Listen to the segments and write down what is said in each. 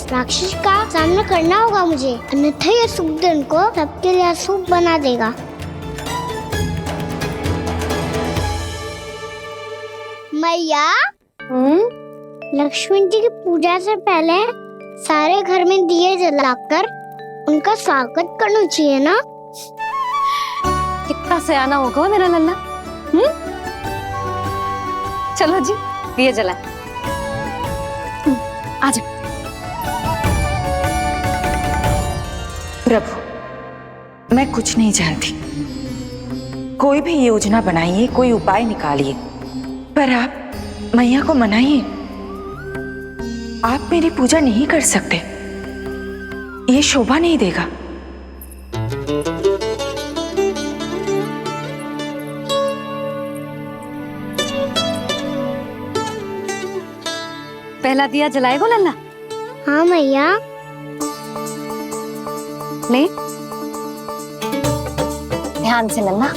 इस राक्षस का सामना करना होगा मुझे, अन्यथा ये सुखदन को सबके लिए अशुभ बना देगा। मैया, लक्ष्मी जी की पूजा से पहले सारे घर में दिए जलाकर उनका स्वागत करना चाहिए ना। कितना सयाना होगा मेरा लल्ला। चलो जी, दिए जलाए। आ जाओ। प्रभु, मैं कुछ नहीं जानती। कोई भी योजना बनाइए, कोई उपाय निकालिए, पर आप मैया को मनाइए। आप मेरी पूजा नहीं कर सकते, ये शोभा नहीं देगा। पहला दिया जलाएगो लल्ला? हाँ मैया। ले, ध्यान से लल्ला।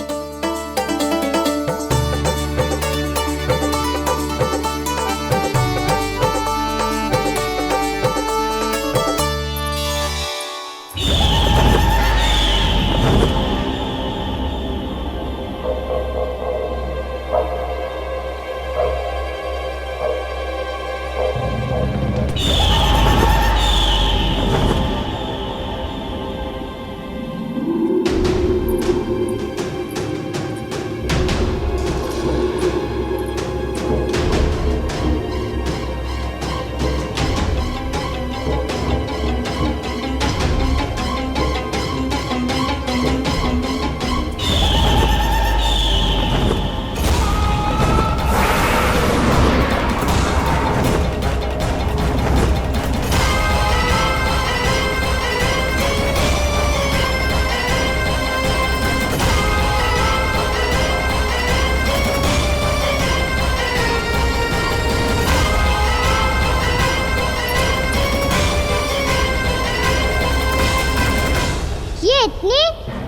इतनी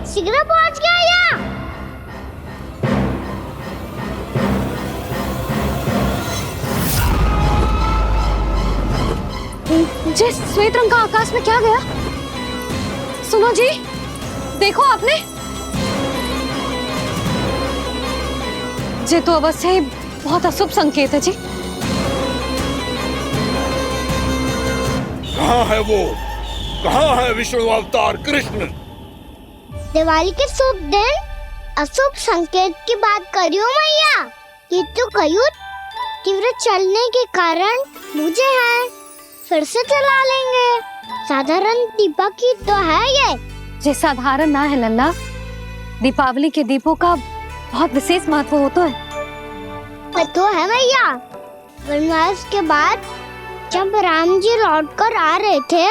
शीघ्र पहुंच गया यहाँ? जी, श्वेत रंग का आकाश में क्या गया? सुनो जी, देखो आपने। ये तो अवश्य ही बहुत अशुभ संकेत है जी। कहाँ है वो? कहाँ है विष्णु अवतार कृष्ण? दिवाली के शुभ दिन अशुभ संकेत की बात कर रही हूँ मैया। ये तो कयूत तीव्र चलने के कारण मुझे है, फिर से चला लेंगे। साधारण दीपक ही तो है ये साधारण ना है लल्ला। दीपावली के दीपों का बहुत विशेष महत्व होता है। तो है मैया। वनवास के बाद जब राम जी लौट कर आ रहे थे,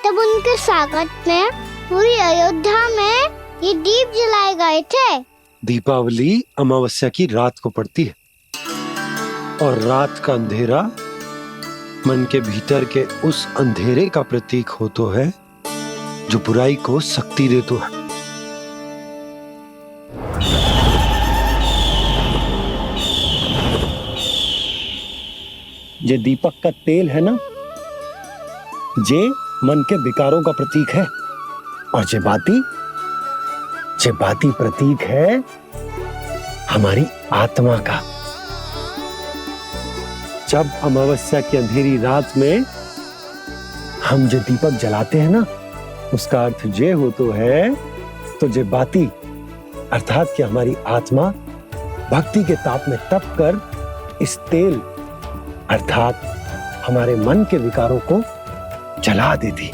तब उनके स्वागत में पूरी अयोध्या में ये दीप जलाए गए थे। दीपावली अमावस्या की रात को पड़ती है और रात का अंधेरा मन के भीतर के उस अंधेरे का प्रतीक हो तो है जो बुराई को शक्ति दे तो है। ये दीपक का तेल है ना, जे मन के विकारों का प्रतीक है। और जे बाती प्रतीक है हमारी आत्मा का। जब अमावस्या की अंधेरी रात में हम जो दीपक जलाते हैं ना, उसका अर्थ ये हो तो है, तो जे बाती अर्थात कि हमारी आत्मा भक्ति के ताप में तप कर इस तेल अर्थात हमारे मन के विकारों को जला देती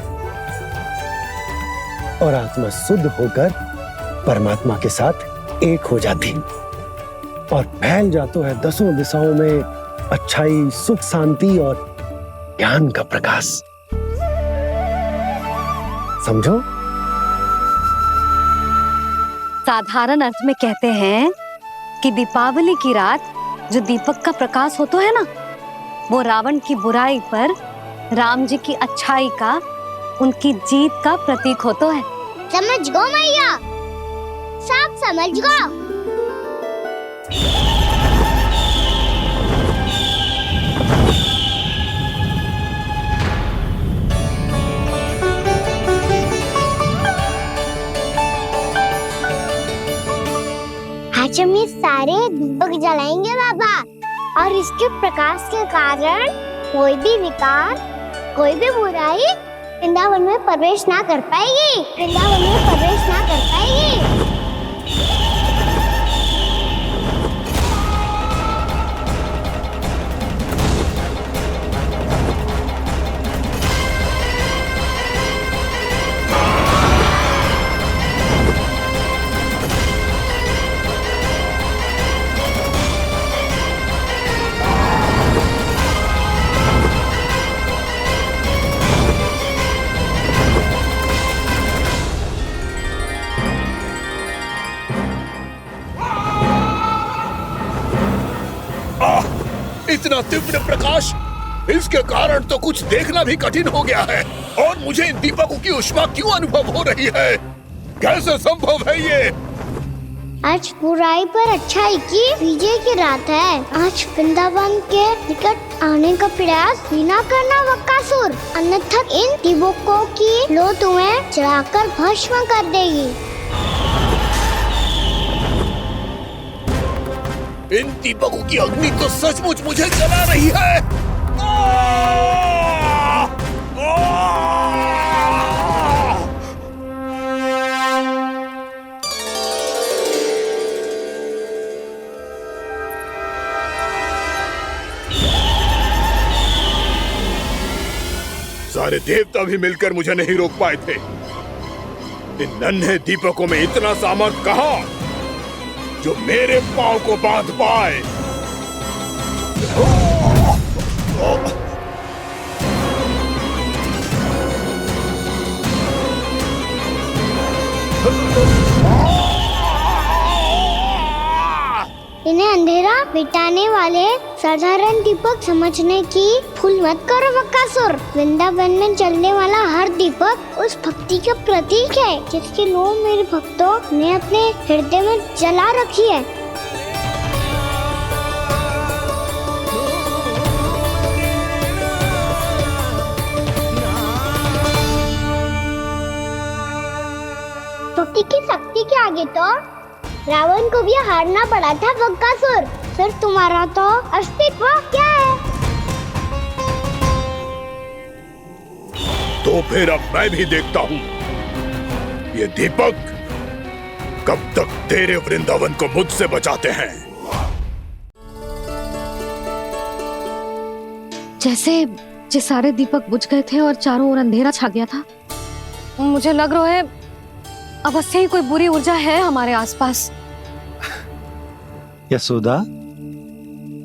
और आत्मा शुद्ध होकर परमात्मा के साथ एक हो जाती और फैल जाता है दसों दिशाओं में अच्छाई, सुख, शांति और ज्ञान का प्रकाश। समझो? साधारण अर्थ में कहते हैं कि दीपावली की रात जो दीपक का प्रकाश होता है ना, वो रावण की बुराई पर राम जी की अच्छाई का, उनकी जीत का प्रतीक होता है। समझ गो मैया, सब समझ गो। आज हम ये सारे दीपक जलाएंगे बाबा, और इसके प्रकाश के कारण कोई भी विकार, कोई भी बुराई वृंदावन में प्रवेश ना कर पाएगी, वृंदावन में प्रवेश ना कर पाएगी। इतना तीव्र प्रकाश, इसके कारण तो कुछ देखना भी कठिन हो गया है। और मुझे इन दीपकों की ऊष्मा क्यों अनुभव हो रही है? कैसे संभव है ये? आज बुराई पर अच्छाई की विजय की रात है। आज वृंदावन के निकट आने का प्रयास भी ना करना बकासुर, अन्यथा इन दीपकों की लो तुम्हें जलाकर भस्म कर देगी। इन दीपकों की अग्नि तो सचमुच मुझे जला रही है। सारे देवता भी मिलकर मुझे नहीं रोक पाए थे। इन नन्हे दीपकों में इतना सामर्थ कहां जो मेरे पांव को बांध पाए। इन्हें अंधेरा मिटाने वाले साधारण दीपक समझने की भूल मत करो बकासुर। वृंदावन में जलने वाला हर दीपक उस भक्ति का प्रतीक है जिसकी लो मेरे भक्तों ने अपने हृदय में जला रखी है। भक्ति की शक्ति के आगे तो रावण को भी हारना पड़ा था बकासुर। फिर तुम्हारा तो अस्तित्व क्या है? तो फिर अब मैं भी देखता हूँ ये दीपक कब तक तेरे वृंदावन को मुझसे बचाते हैं। जैसे ये सारे दीपक बुझ गए थे और चारों ओर अंधेरा छा गया था, मुझे लग रहा है अवश्य ही कोई बुरी ऊर्जा है हमारे आसपास। यशोदा,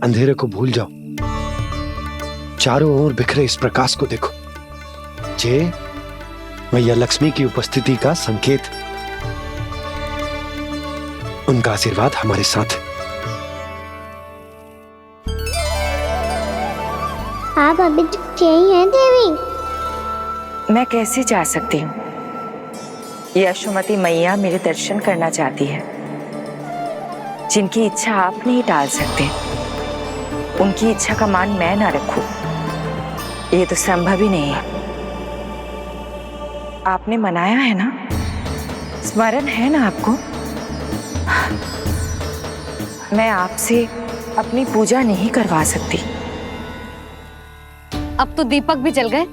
अंधेरे को भूल जाओ, चारों ओर बिखरे इस प्रकाश को देखो। जे मैया लक्ष्मी की उपस्थिति का संकेत, उनका आशीर्वाद हमारे साथ है। आप अभी तक यही हैं देवी? मैं कैसे जा सकती हूँ? यशोमती मैया मेरे दर्शन करना चाहती है, जिनकी इच्छा आप नहीं टाल सकते। उनकी इच्छा का मान मैं ना रखूं, ये तो संभव ही नहीं है। आपने मनाया है ना, स्मरण है ना आपको? मैं आपसे अपनी पूजा नहीं करवा सकती। अब तो दीपक भी जल गए,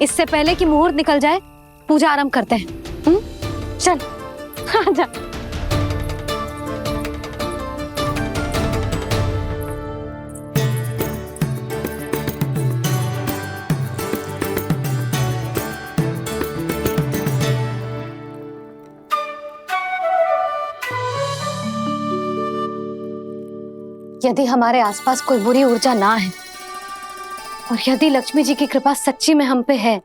इससे पहले कि मुहूर्त निकल जाए पूजा आरंभ करते हैं। चल आजा। यदि हमारे आसपास कोई बुरी ऊर्जा ना है और यदि लक्ष्मी जी की कृपा सच्ची में हम पे है,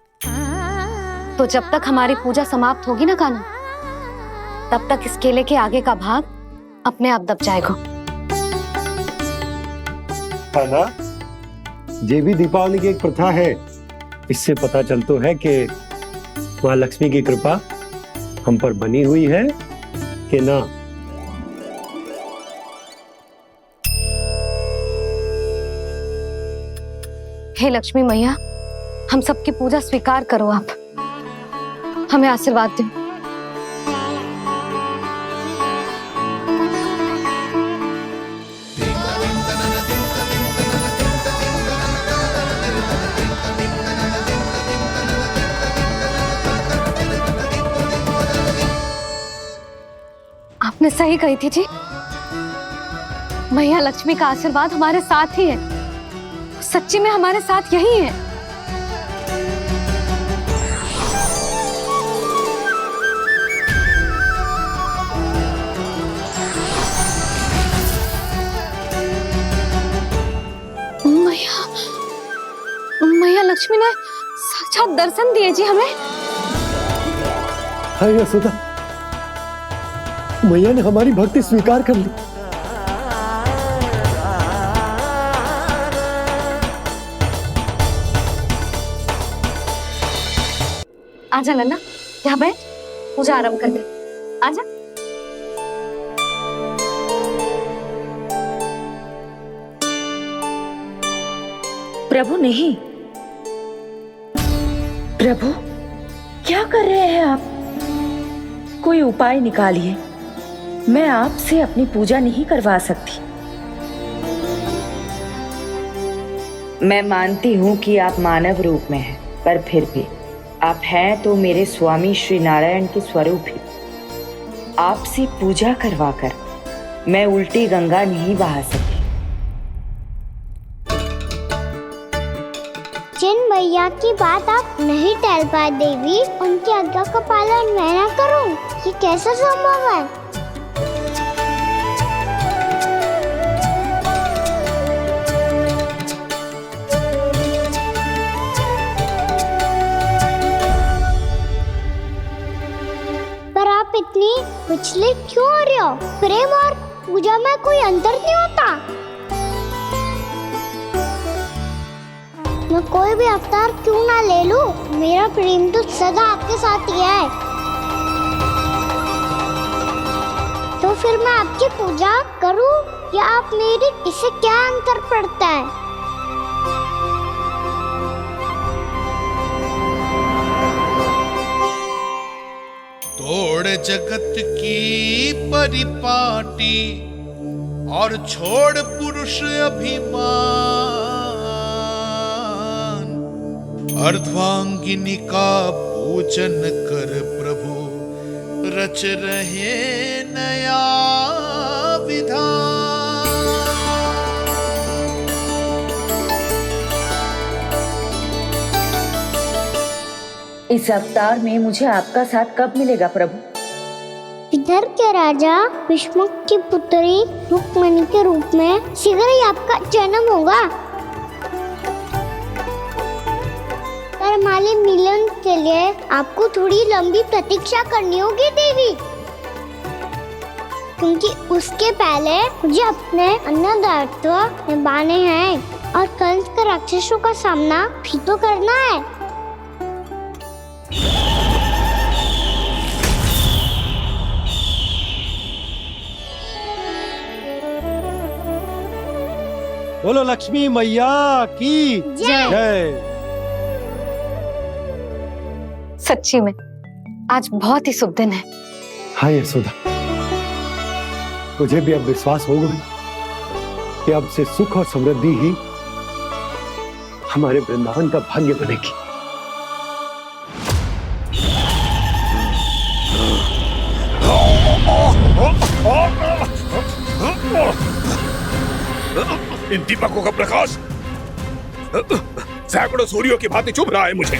तो जब तक हमारी पूजा समाप्त होगी ना कान्हा, तब तक इस केले के आगे का भाग अपने आप दब जाएगा। कान्हा, ये भी दीपावली की एक प्रथा है। इससे पता चलता है कि माँ लक्ष्मी की कृपा हम पर बनी हुई है कि ना। हे लक्ष्मी मैया, हम सबकी पूजा स्वीकार करो, आप हमें आशीर्वाद दो। आपने सही कही थी जी। मैया लक्ष्मी का आशीर्वाद हमारे साथ ही है, सच्ची में हमारे साथ यही है। मैया मैया लक्ष्मी ने साक्षात दर्शन दिए जी हमें। हाय यशोदा, मैया ने हमारी भक्ति स्वीकार कर ली। आजा लन्ना, यहाँ बैठ, पूजा आरंभ कर दे। आजा। प्रभु नहीं, प्रभु क्या कर रहे हैं आप? कोई उपाय निकालिए, मैं आपसे अपनी पूजा नहीं करवा सकती। मैं मानती हूँ कि आप मानव रूप में हैं, पर फिर भी आप हैं तो मेरे स्वामी श्री नारायण के स्वरूप ही। आपसे पूजा करवाकर मैं उल्टी गंगा नहीं बहा सकी। जिन भैया की बात आप नहीं टल पाए देवी, उनकी आज्ञा का पालन मैं ना करूं, ये कैसा संभव है? पर आप इतनी विचलित क्यों हो रहे हो? प्रेम और पूजा में कोई अंतर नहीं होता। मैं कोई भी अवतार क्यों ना ले लूं, मेरा प्रेम तो सदा आपके साथ ही है। तो फिर मैं आपकी पूजा करूं या आप मेरी, इससे क्या अंतर पड़ता है? तोड़ जगत की परिपाटी और छोड़ पुरुष अभिमान, अर्धांगिनी का पूजन कर प्रभु रच रहे नया विधान। इस अवतार में मुझे आपका साथ कब मिलेगा प्रभु? विदर्भ के राजा भीष्मक की पुत्री रुक्मणी के रूप में शीघ्र ही आपका जन्म होगा। पर हमारे मिलन के लिए आपको थोड़ी लंबी प्रतीक्षा करनी होगी देवी, क्योंकि उसके पहले मुझे अपने अन्य दायित्व निभाने हैं और कंस के राक्षसों का सामना भी तो करना है। बोलो लक्ष्मी मैया की जय। सच्ची में आज बहुत ही शुभ दिन है। हाँ यशोदा, तुझे भी अब विश्वास होगा कि अब से सुख और समृद्धि ही हमारे वृंदावन का भाग्य बनेगी। इन दीपकों का प्रकाश सैकड़ों सूर्यों की भांति चुभ रहा है मुझे।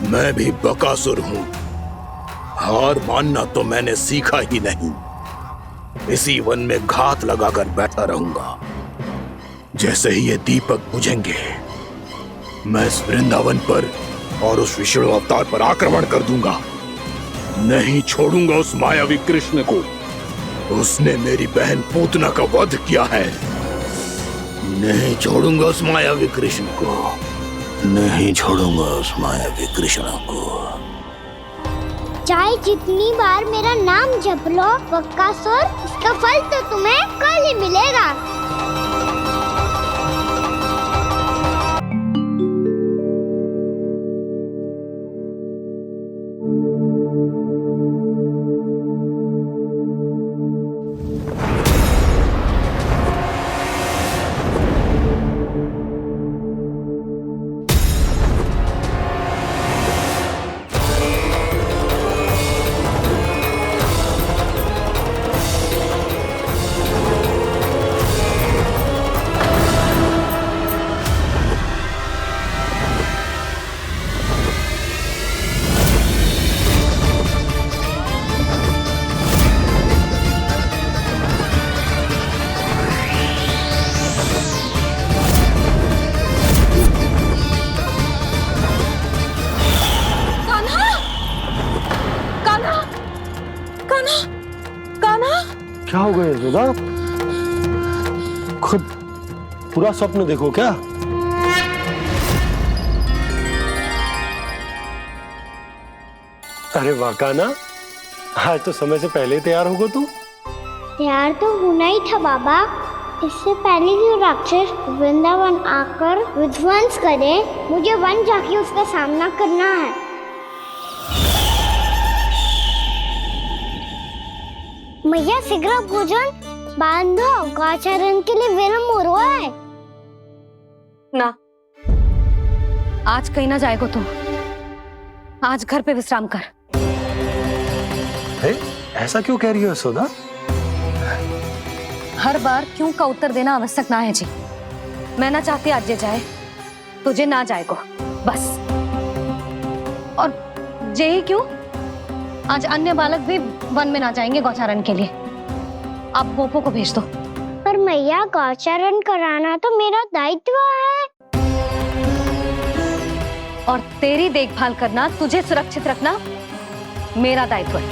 मैं भी बकासुर हूं, हार मानना तो मैंने सीखा ही नहीं। इसी वन में घात लगाकर बैठा रहूंगा। जैसे ही ये दीपक बुझेंगे, मैं इस वृंदावन पर और उस विष्णु अवतार पर आक्रमण कर दूंगा। नहीं छोड़ूंगा उस मायावी कृष्ण को। उसने मेरी बहन पूतना का वध किया है। नहीं छोड़ूंगा उस मायावी कृष्ण को। नहीं छोड़ूंगा उस मायावी कृष्ण को। चाहे जितनी बार मेरा नाम जप लो बकासुर, इसका फल तो तुम्हें कल ही मिलेगा। क्या हो गया यशोदा? खुद पूरा स्वप्न देखो क्या? अरे वाकाना, आज तो समय से पहले ही तैयार होगा तू। तैयार तो होना ही था बाबा। इससे पहले कि राक्षस वृंदावन आकर विध्वंस करे, मुझे वन जाके उसका सामना करना है। मैया शीघ्र भोजन बांधो, गौचरण के लिए विलंब हो रहा है। ना, आज कहीं ना जाएगो तुम। आज घर पे विश्राम कर। ऐसा क्यों कह रही हो यशोदा? हर बार क्यों का उत्तर देना आवश्यक ना है जी। मैं ना चाहती आज ये जाए, तुझे ना जाएगो बस। और जे ही क्यों, आज अन्य बालक भी वन में ना जाएंगे गौचारण के लिए। आप गोपो को भेज दो। पर मैया गौचरण कराना तो मेरा दायित्व है। और तेरी देखभाल करना, तुझे सुरक्षित रखना मेरा दायित्व है।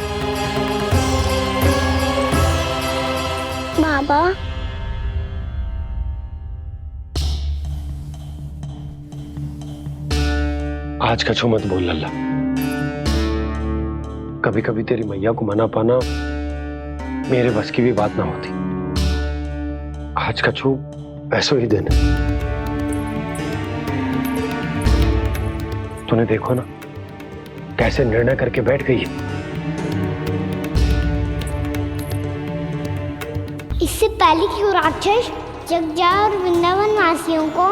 बाबा, आज कछु मत बोल लल्ला। कभी कभी तेरी मैया को मना पाना मेरे बस की भी बात ना होती। आज कछु ऐसो ही दिन है। तूने देखो ना कैसे निर्णय करके बैठ गई है। इससे पहले कि वो राक्षस जगजा और वृंदावन वासियों को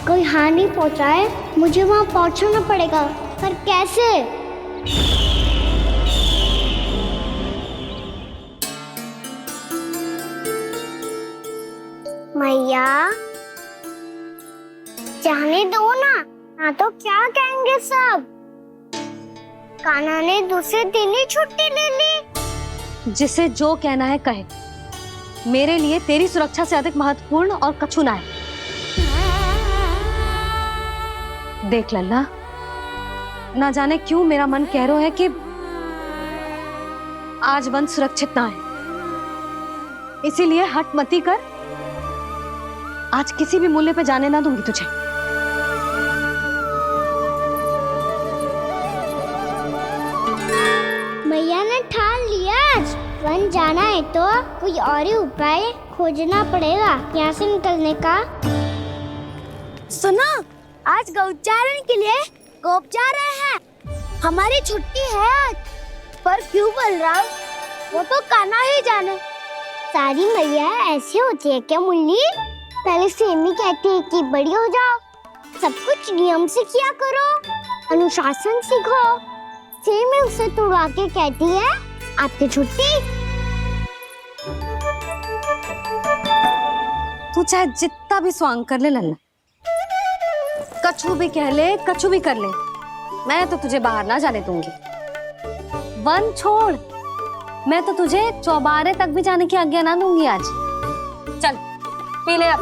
कोई हानि पहुंचाए, मुझे वहां पहुंचना पड़ेगा। पर कैसे? मैया, जाने दो ना, हाँ तो क्या कहेंगे सब। कान्हा ने दूसरे दिन ही छुट्टी ले ली। जिसे जो कहना है कहे। मेरे लिए तेरी सुरक्षा से अधिक महत्वपूर्ण और कछु ना है। देख लल्ला, ना जाने क्यों मेरा मन कह रहा है कि आज वन सुरक्षित ना है। इसीलिए हट मती कर। आज किसी भी मूल्य पे जाने ना दूंगी तुझे। मैया ने ठान लिया, आज वन जाना है तो कोई और ही उपाय खोजना पड़ेगा यहाँ से निकलने का। सुनो, आज गौचारण के लिए गोप जा रहे हैं। हमारी छुट्टी है आज। पर क्यों बलराम? वो तो कान्हा ही जाने। सारी मैया ऐसी होती है क्या मुन्नी? पहले सेमी कहती है कि बड़ी हो जाओ, सब कुछ नियम से किया करो, अनुशासन सीखो। सेमी उसे तुड़वा के कहती है आपकी छुट्टी। तू चाहे जितना भी स्वांग कर ले लल्ला, कछु भी कह ले, कछु भी कर ले, मैं तो तुझे बाहर ना जाने दूंगी। वन छोड़, मैं तो तुझे चौबारे तक भी जाने की आज्ञा ना दूंगी आज। चल पी ले अब।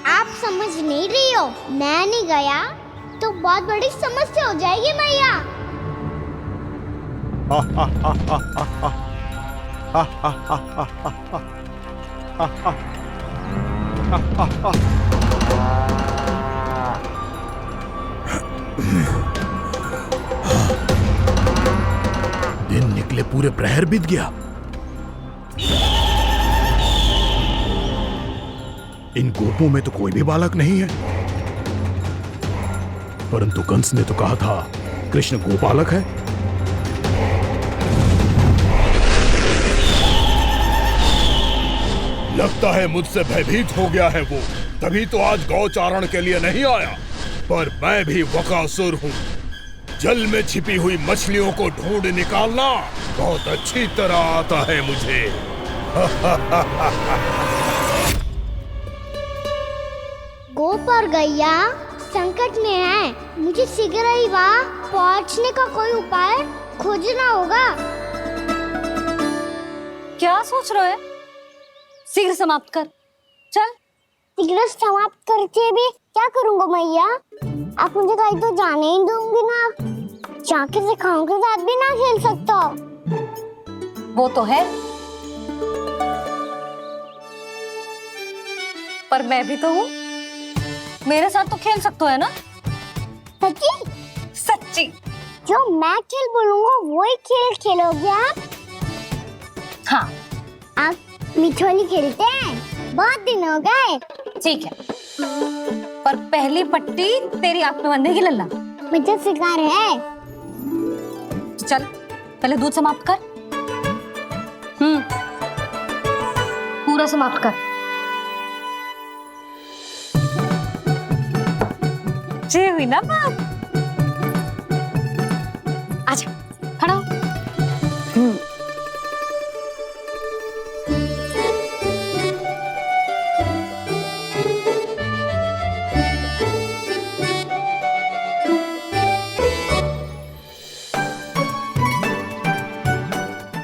आप समझ नहीं रही हो, मैं नहीं गया तो बहुत बड़ी समस्या हो जाएगी मैया। दिन निकले पूरे प्रहर बीत गया। इन गोपों में तो कोई भी बालक नहीं है, परंतु कंस ने तो कहा था कृष्ण गोपालक है। लगता है मुझसे भयभीत हो गया है वो, तभी तो आज गौचारण के लिए नहीं आया। पर मैं भी बकासुर हूँ। जल में छिपी हुई मछलियों को ढूंढ निकालना बहुत अच्छी तरह आता है मुझे। गोप और गैया संकट में है, मुझे शीघ्र ही वहाँ पहुँचने का कोई उपाय खोजना होगा। क्या सोच रहे हो? शीघ्र समाप्त कर। चल सिगरेट समाप्त करके भी क्या करूँगा मैया? आप मुझे कहीं तो जाने ही दूंगी ना। जाके सिखाओं के साथ भी ना खेल सकता। वो तो है, पर मैं भी तो हूँ, मेरे साथ तो खेल सकते हो है ना? सच्ची? सच्ची। जो मैं खेल बोलूँगा वही खेल खेलोगे आप? हाँ आप मिठोली खेलते हैं? बहुत दिन हो गए। ठीक है, पर पहली पट्टी तेरी आंख में बांधने की लल्ला। मुझे शिकार है। चल पहले दूध समाप्त कर। पूरा समाप्त कर। जे हुई ना बात। आजा खड़ा हो।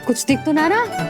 कुछ दिख तो ना रहा।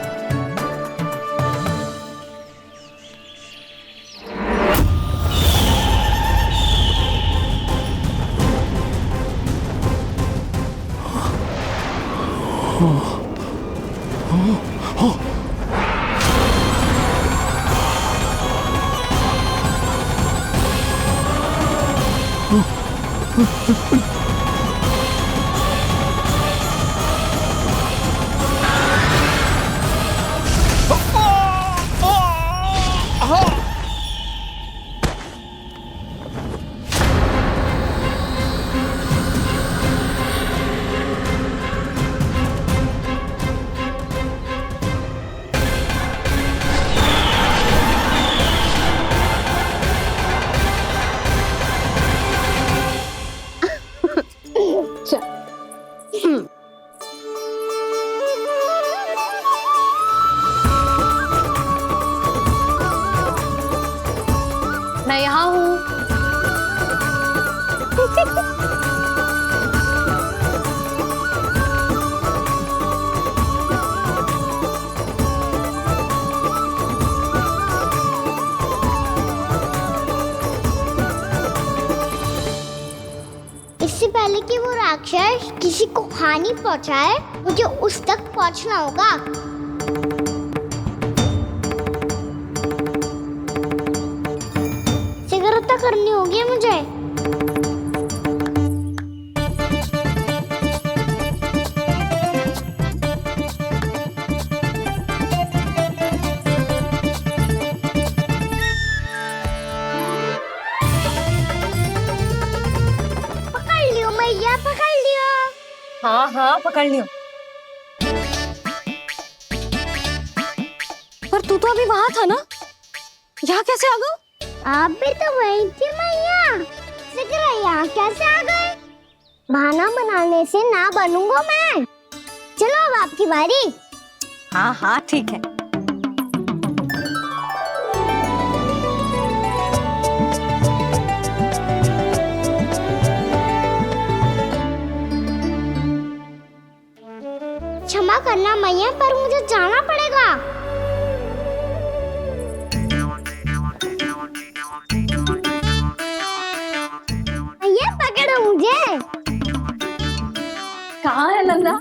मैं यहाँ हूँ। इससे पहले कि वो राक्षस किसी को हानि पहुंचाए, मुझे उस तक पहुंचना होगा। सिगरेट करनी होगी मुझे। पकड़ लियो मैया, पकड़ लियो। हाँ हाँ पकड़ लियो। पर तू तो अभी वहां था ना, यहाँ कैसे आ गया? आप भी तो वही थी मैया। सिगरेट यहाँ कैसे आ गए? बहाना बनाने से ना बनूंगा मैं। चलो अब आपकी बारी। हाँ हाँ ठीक है। क्षमा करना मैया, पर मुझे जाना पड़ेगा। मैया पकड़ो मुझे। कहाँ है लल्ला?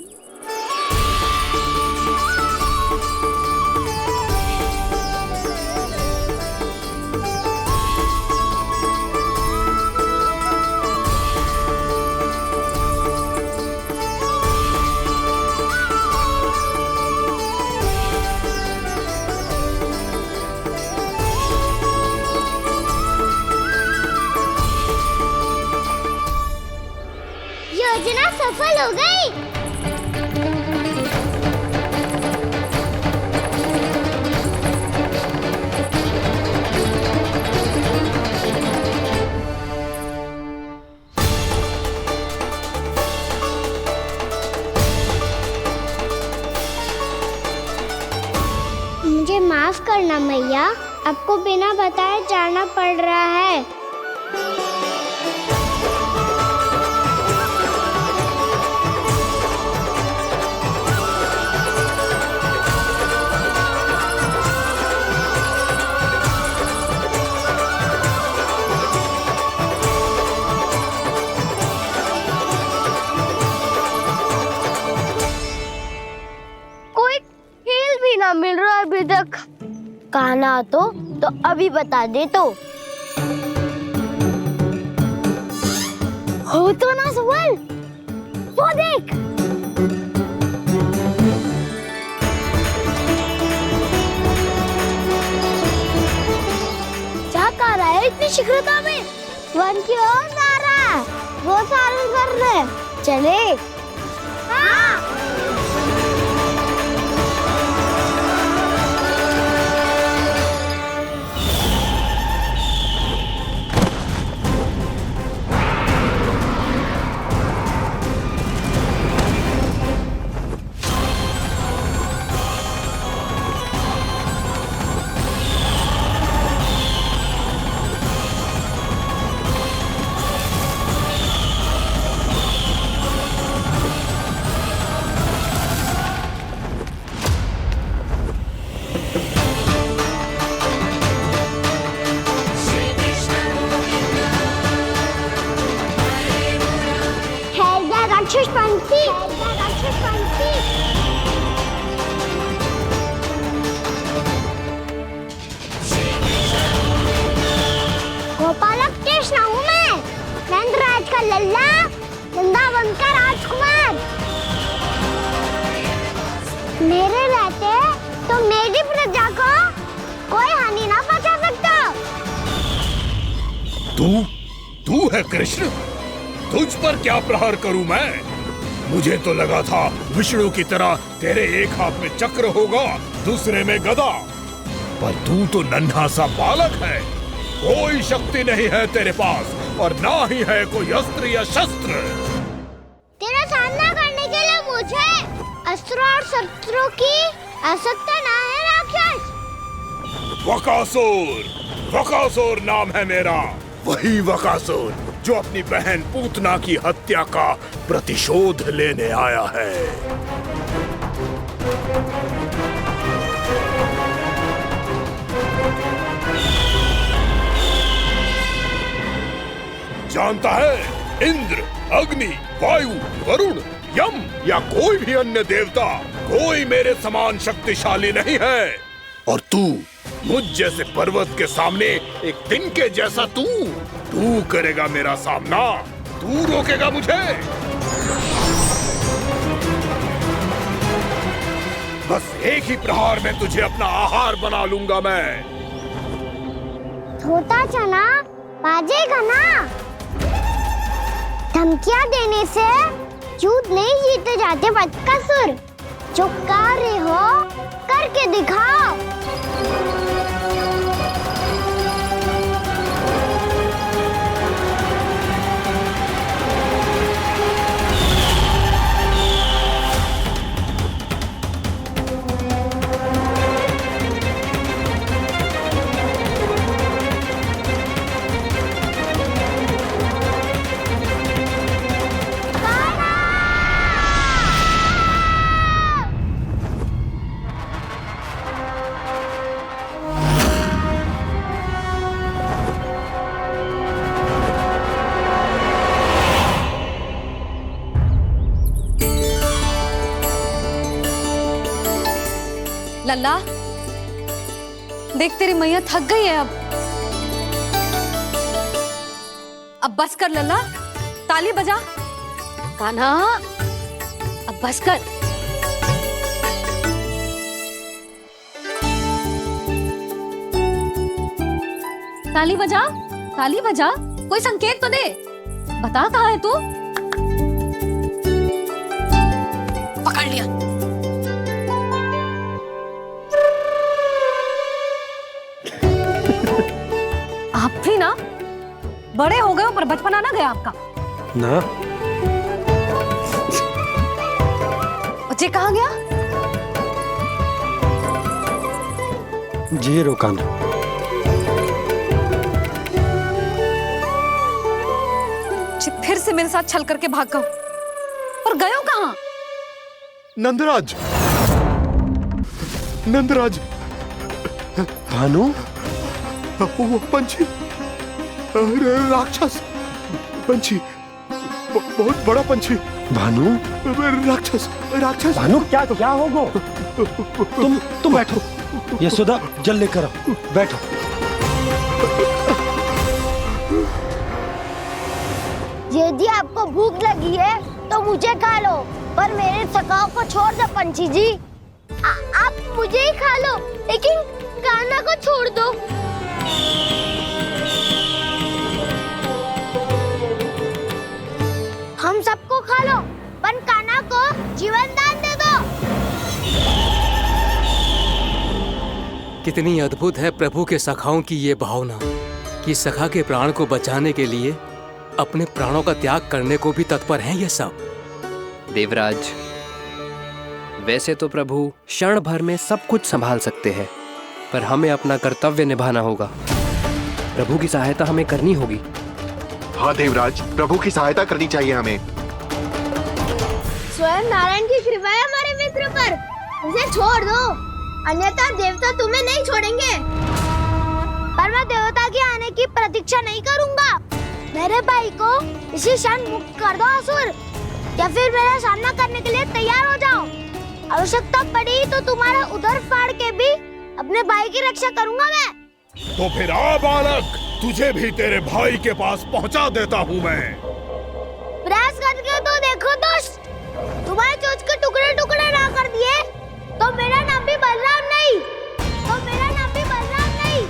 योजना सफल हो गई। मुझे माफ करना मैया, आपको बिना बताए जाना पड़ रहा है। रख। कहना तो अभी बता दे तो। हो तो ना सुबल, वो देख। क्या कर रहा है इतनी शीघ्रता में? वन की ओर जा रहा है, वो सारे कर रहे। चले। हाँ। गोपालक कृष्ण हूँ मैं, नंदराज का लल्ला, वृंदावन का राजकुमार। मेरे रहते तो मेरी प्रजा को कोई हानि ना पहुंचा सकता। तू है कृष्ण? तुझ पर क्या प्रहार करूं मैं? मुझे तो लगा था विष्णु की तरह तेरे एक हाथ में चक्र होगा, दूसरे में गदा, पर तू तो नन्हा सा बालक है। कोई शक्ति नहीं है तेरे पास और ना ही है कोई अस्त्र या शस्त्र। तेरा सामना करने के लिए मुझे अस्त्रों और शस्त्रों की आवश्यकता ना है राक्षस। वकासुर नाम है मेरा, वही वकासुर जो अपनी बहन पूतना की हत्या का प्रतिशोध लेने आया है। जानता है, इंद्र, अग्नि, वायु, वरुण, यम या कोई भी अन्य देवता कोई मेरे समान शक्तिशाली नहीं है। और तू मुझ जैसे पर्वत के सामने एक तिनके जैसा तू करेगा मेरा सामना? तू रोकेगा मुझे? बस एक ही प्रहार में तुझे अपना आहार बना लूंगा मैं। छोटा चना बाजेगा ना। धमकियां देने से युद्ध नहीं जीते जाते बदकसूर। जो कार्य हो करके दिखाओ। लल्ला, देख तेरी मैया थक गई है अब बस कर लल्ला, ताली बजा। कान्हा, अब बस कर। ताली बजा, ताली बजा, कोई संकेत तो दे। बता कहाँ है तू? पकड़ लिया। आप भी ना बड़े हो गए हो पर बचपना ना गया आपका ना। बच्चे कहाँ गया? जी रोकाना। फिर से मेरे साथ छल करके भाग गए और गए हो कहाँ? नंदराज, नंदराज। भानु, वो पंछी, राक्षस पंछी, बहुत बड़ा पंछी। भानु, राक्षस, राक्षस। भानु, क्या होगा? तुम बैठो, यशोदा जल लेकर आओ, बैठो। यदि आपको भूख लगी है तो मुझे खा लो, पर मेरे सखाओं को छोड़ दो पंछी जी। आप मुझे ही खा लो, लेकिन कान्हा को छोड़ दो। हम सबको खा लो, पर कान्हा को जीवन दान दे दो। कितनी अद्भुत है प्रभु के सखाओं की ये भावना कि सखा के प्राण को बचाने के लिए अपने प्राणों का त्याग करने को भी तत्पर हैं ये सब। देवराज, वैसे तो प्रभु क्षण भर में सब कुछ संभाल सकते हैं, पर हमें अपना कर्तव्य निभाना होगा। प्रभु की सहायता हमें करनी होगी। हाँ देवराज, प्रभु की सहायता करनी चाहिए हमें। स्वयं नारायण की कृपा है हमारे मित्र पर, उसे छोड़ दो, अन्यथा देवता तुम्हें नहीं छोड़ेंगे। पर मैं देवता के आने की प्रतीक्षा नहीं करूंगा। मेरे भाई को इसी क्षण मुक्त कर दो असुर, या फिर मेरा सामना करने के लिए तैयार हो जाओ। आवश्यकता पड़ी तो तुम्हारा उदर फाड़ के भी अपने भाई की रक्षा करूंगा मैं। तो फिर आ बालक, तुझे भी तेरे भाई के पास पहुंचा देता हूँ मैं। प्रयास करके तो देखो दोस्त, तुम्हारे चोंच के टुकड़े टुकड़े ना कर दिए तो मेरा नाम भी बलराम नहीं, तो मेरा नाम भी बलराम नहीं।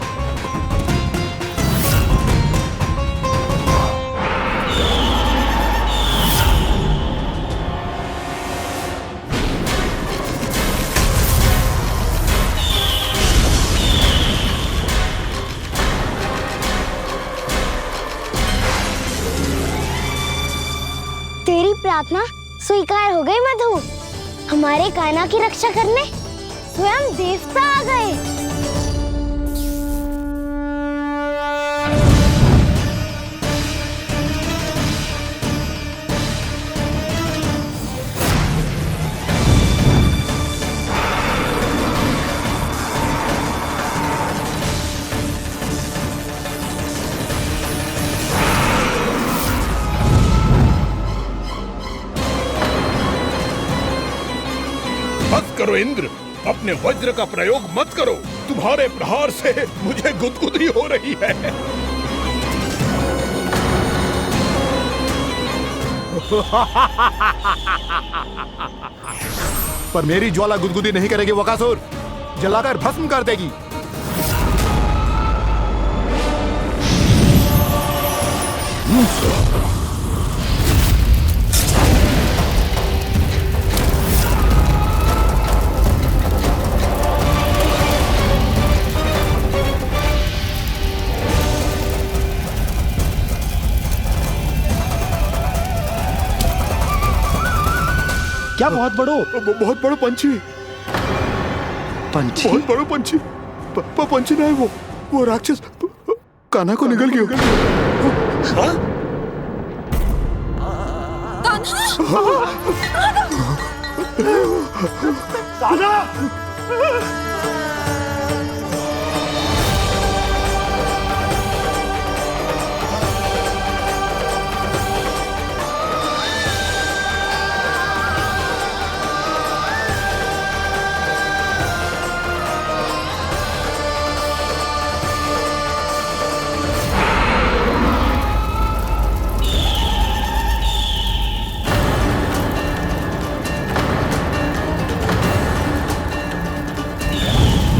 तेरी प्रार्थना स्वीकार हो गई मधु। हमारे कान्हा की रक्षा करने स्वयं देवता आ गए। बस करो इंद्र, अपने वज्र का प्रयोग मत करो। तुम्हारे प्रहार से मुझे गुदगुदी हो रही है। पर मेरी ज्वाला गुदगुदी नहीं करेगी वकासुर, जलाकर भस्म कर देगी। क्या बहुत बड़ो? बहुत बड़ो पंछी। पंछी? बहुत बड़ो पंछी। पंछी नहीं, वो राक्षस कान्हा को निगल गया। हाँ?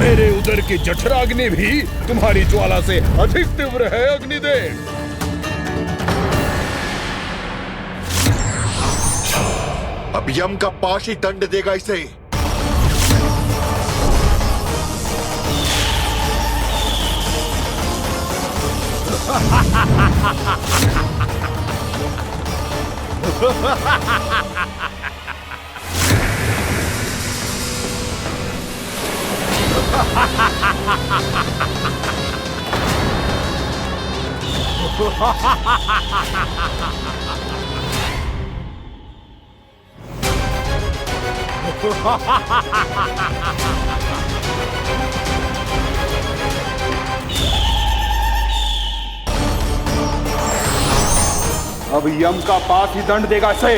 मेरे उदर की जठराग्नि भी तुम्हारी ज्वाला से अधिक तीव्र है अग्निदेव। अब यम का पाश ही दंड देगा इसे। अब यम का पाश ही दंड देगा इसे।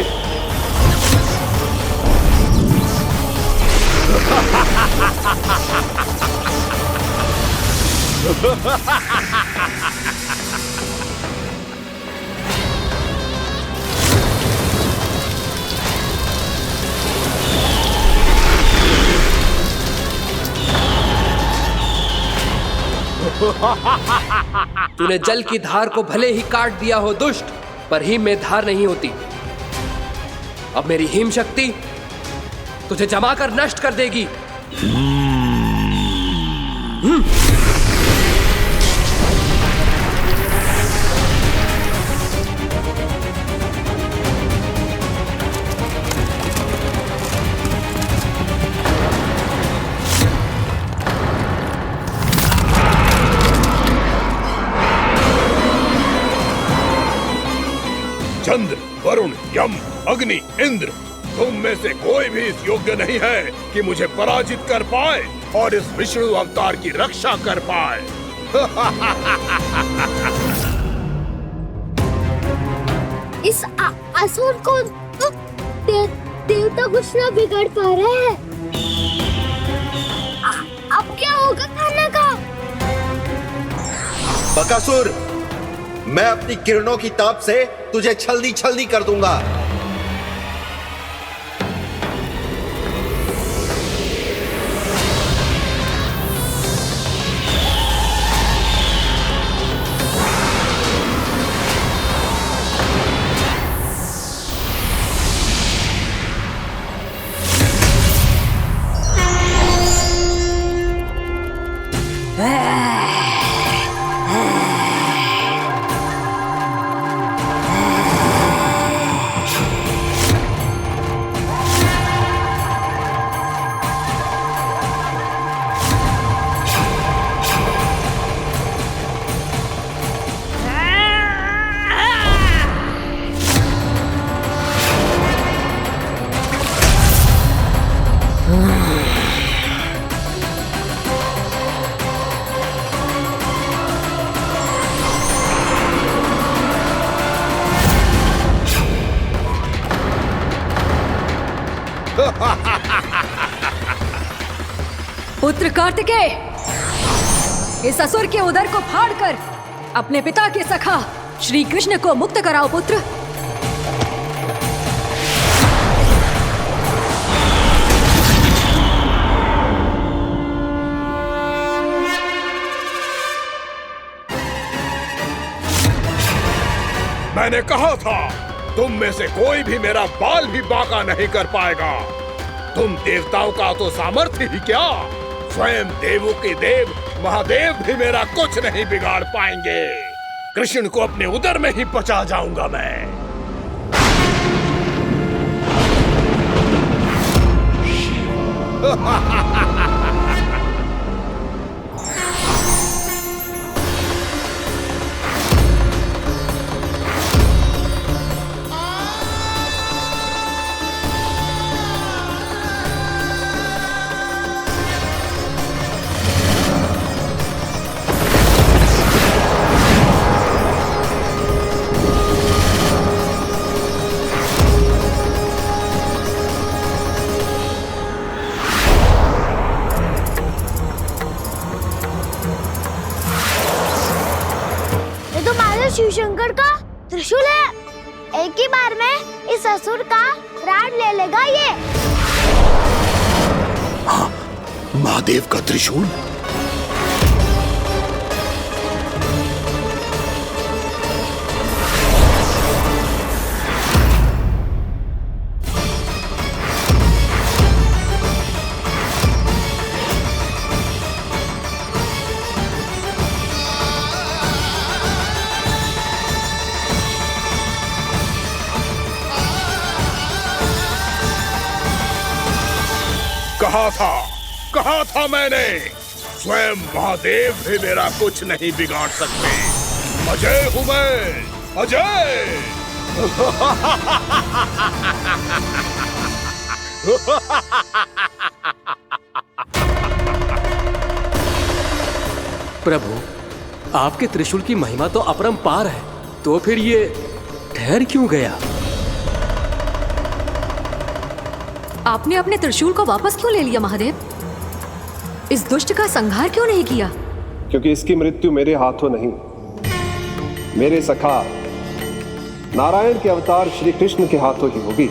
तूने जल की धार को भले ही काट दिया हो दुष्ट, पर हिम में धार नहीं होती। अब मेरी हिम शक्ति तुझे जमा कर नष्ट कर देगी। चंद्र, वरुण, यम, अग्नि, इंद्र, तुम में से कोई भी इस योग्य नहीं है कि मुझे पराजित कर पाए और इस विष्णु अवतार की रक्षा कर पाए। इस असुर को देवता कुछ ना बिगाड़ पा रहे हैं। अब क्या होगा खाने का? बकासुर, मैं अपनी किरणों की ताप से तुझे छल्दी छल्दी कर दूंगा। पुत्र कार्तिकेय, इस असुर के उदर को फाड़कर अपने पिता के सखा श्री कृष्ण को मुक्त कराओ पुत्र। मैंने कहा था, तुम में से कोई भी मेरा बाल भी बांका नहीं कर पाएगा। तुम देवताओं का तो सामर्थ्य ही क्या, स्वयं देवों के देव महादेव भी मेरा कुछ नहीं बिगाड़ पाएंगे। कृष्ण को अपने उदर में ही पचा जाऊंगा मैं। शिव शंकर का त्रिशूल है। एक ही बार में इस असुर का प्राण ले लेगा ये। हाँ, महादेव का त्रिशूल। कहा था मैंने, स्वयं महादेव भी मेरा कुछ नहीं बिगाड़ सकते। अजय हूं मैं, अजय। प्रभु, आपके त्रिशूल की महिमा तो अपरंपार है, तो फिर ये ठहर क्यों गया? आपने अपने त्रिशूल को वापस क्यों ले लिया महादेव? इस दुष्ट का संहार क्यों नहीं किया? क्योंकि इसकी मृत्यु मेरे हाथों नहीं, मेरे सखा नारायण के अवतार श्री कृष्ण के हाथों ही होगी,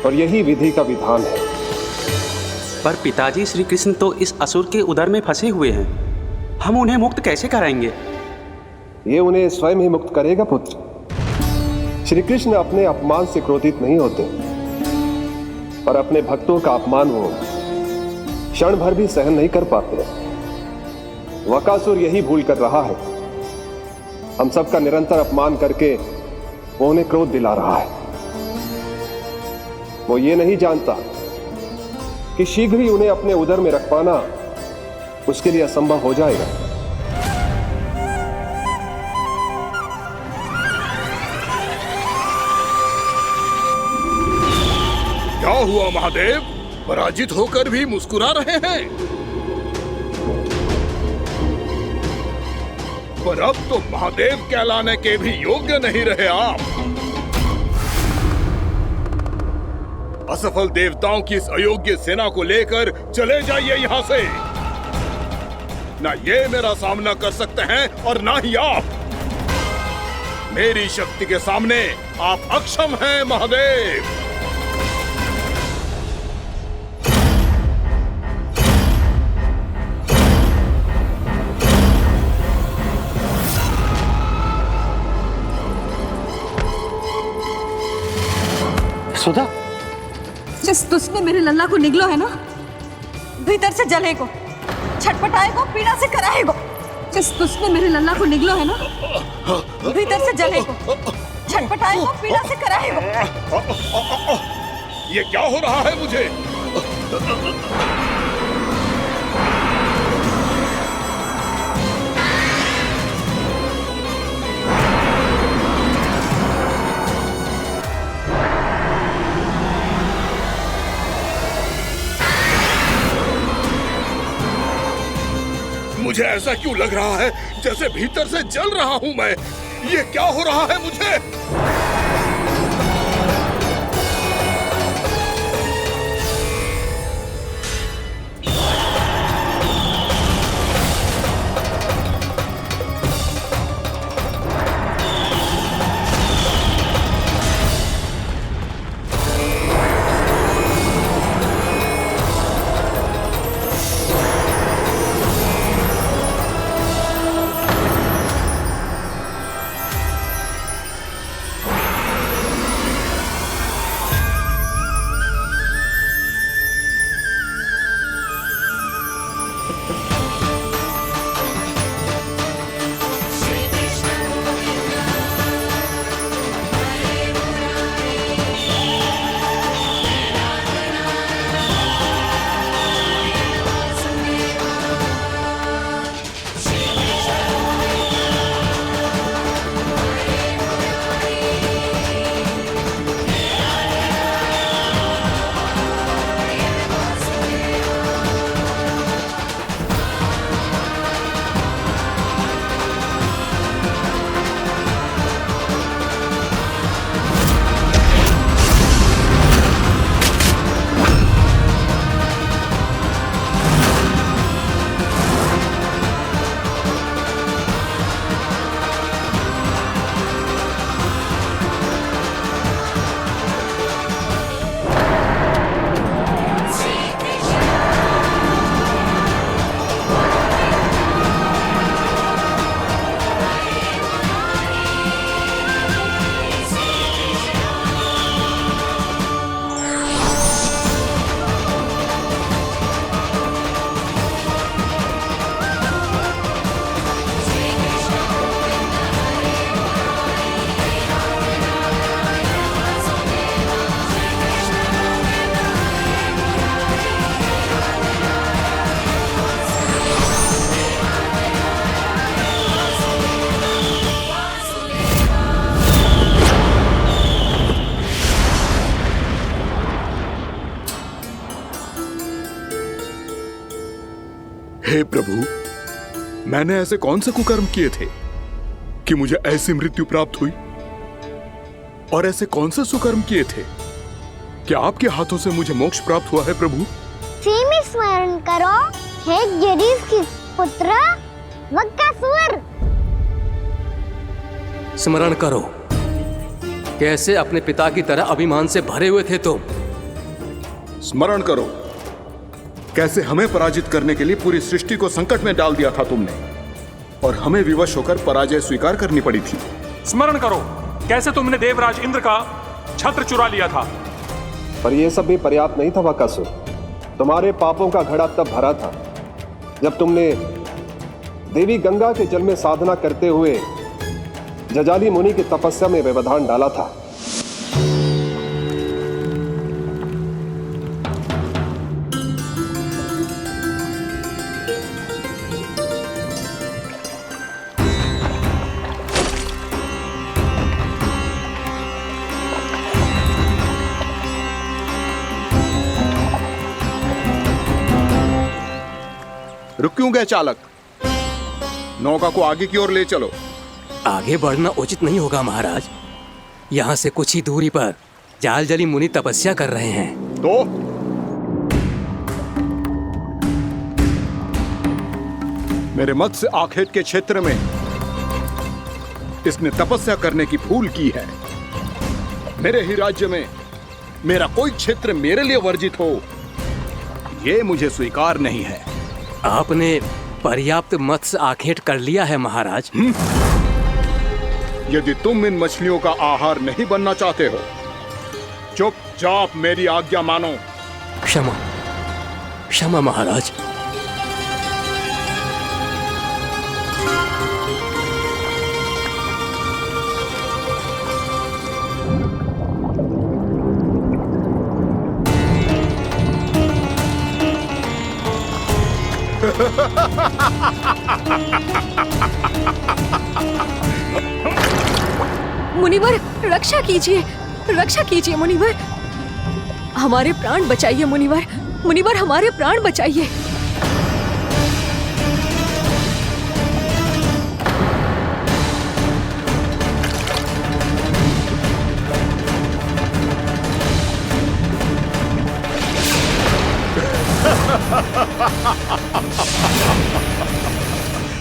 और यही विधि का विधान है। पर पिताजी, श्री कृष्ण तो इस असुर के उदर में फंसे हुए हैं, हम उन्हें मुक्त कैसे कराएंगे? ये उन्हें स्वयं ही मुक्त करेगा पुत्र। श्री कृष्ण अपने अपमान से क्रोधित नहीं होते, पर अपने भक्तों का अपमान वो क्षण भर भी सहन नहीं कर पाते। वकासुर यही भूल कर रहा है, हम सबका निरंतर अपमान करके वो उन्हें क्रोध दिला रहा है। वो ये नहीं जानता कि शीघ्र ही उन्हें अपने उदर में रख पाना उसके लिए असंभव हो जाएगा। क्या हुआ महादेव, पराजित होकर भी मुस्कुरा रहे हैं? पर अब तो महादेव कहलाने के भी योग्य नहीं रहे आप। असफल देवताओं की इस अयोग्य सेना को लेकर चले जाइए यहाँ से। ना ये मेरा सामना कर सकते हैं और ना ही आप। मेरी शक्ति के सामने आप अक्षम हैं महादेव। सुधा, जिस दुष्ट ने मेरे लल्ला को निगलो है ना, भीतर से जलेगो, छटपटाएगो, पीड़ा से कराएगो। जिस दुष्ट ने मेरे लल्ला को निगलो है ना, भीतर से जलेगो, छटपटाएगो, पीड़ा से कराएगो। ये क्या हो रहा है मुझे? मुझे ऐसा क्यों लग रहा है जैसे भीतर से जल रहा हूं मैं? ये क्या हो रहा है मुझे? हे प्रभु, मैंने ऐसे कौन से कुकर्म किए थे कि मुझे ऐसी मृत्यु प्राप्त हुई? और ऐसे कौन से सुकर्म किए थे कि आपके हाथों से मुझे मोक्ष प्राप्त हुआ है प्रभु? से में स्मरण करो, हे जरीफ की पुत्र वक्कासुर। स्मरण करो, कैसे अपने पिता की तरह अभिमान से भरे हुए थे तुम। स्मरण करो, कैसे हमें पराजित करने के लिए पूरी सृष्टि को संकट में डाल दिया था तुमने, और हमें विवश होकर पराजय स्वीकार करनी पड़ी थी। स्मरण करो, कैसे तुमने देवराज इंद्र का छत्र चुरा लिया था। पर यह सब भी पर्याप्त नहीं था वक्कासुर। तुम्हारे पापों का घड़ा तब भरा था जब तुमने देवी गंगा के जल में साधना करते हुए जजाली मुनि की तपस्या में व्यवधान डाला था। रुक क्यों गए चालक? नौका को आगे की ओर ले चलो। आगे बढ़ना उचित नहीं होगा महाराज। यहाँ से कुछ ही दूरी पर जालजली मुनि तपस्या कर रहे हैं। तो मेरे मत्स्य आखेट के क्षेत्र में इसने तपस्या करने की भूल की है। मेरे ही राज्य में मेरा कोई क्षेत्र मेरे लिए वर्जित हो, यह मुझे स्वीकार नहीं है। आपने पर्याप्त मत्स्य आखेट कर लिया है महाराज। यदि तुम इन मछलियों का आहार नहीं बनना चाहते हो, चुपचाप मेरी आज्ञा मानो। क्षमा, क्षमा महाराज। मुनिवर, रक्षा कीजिए, रक्षा कीजिए मुनिवर। हमारे प्राण बचाइए मुनिवर, मुनिवर हमारे प्राण बचाइए।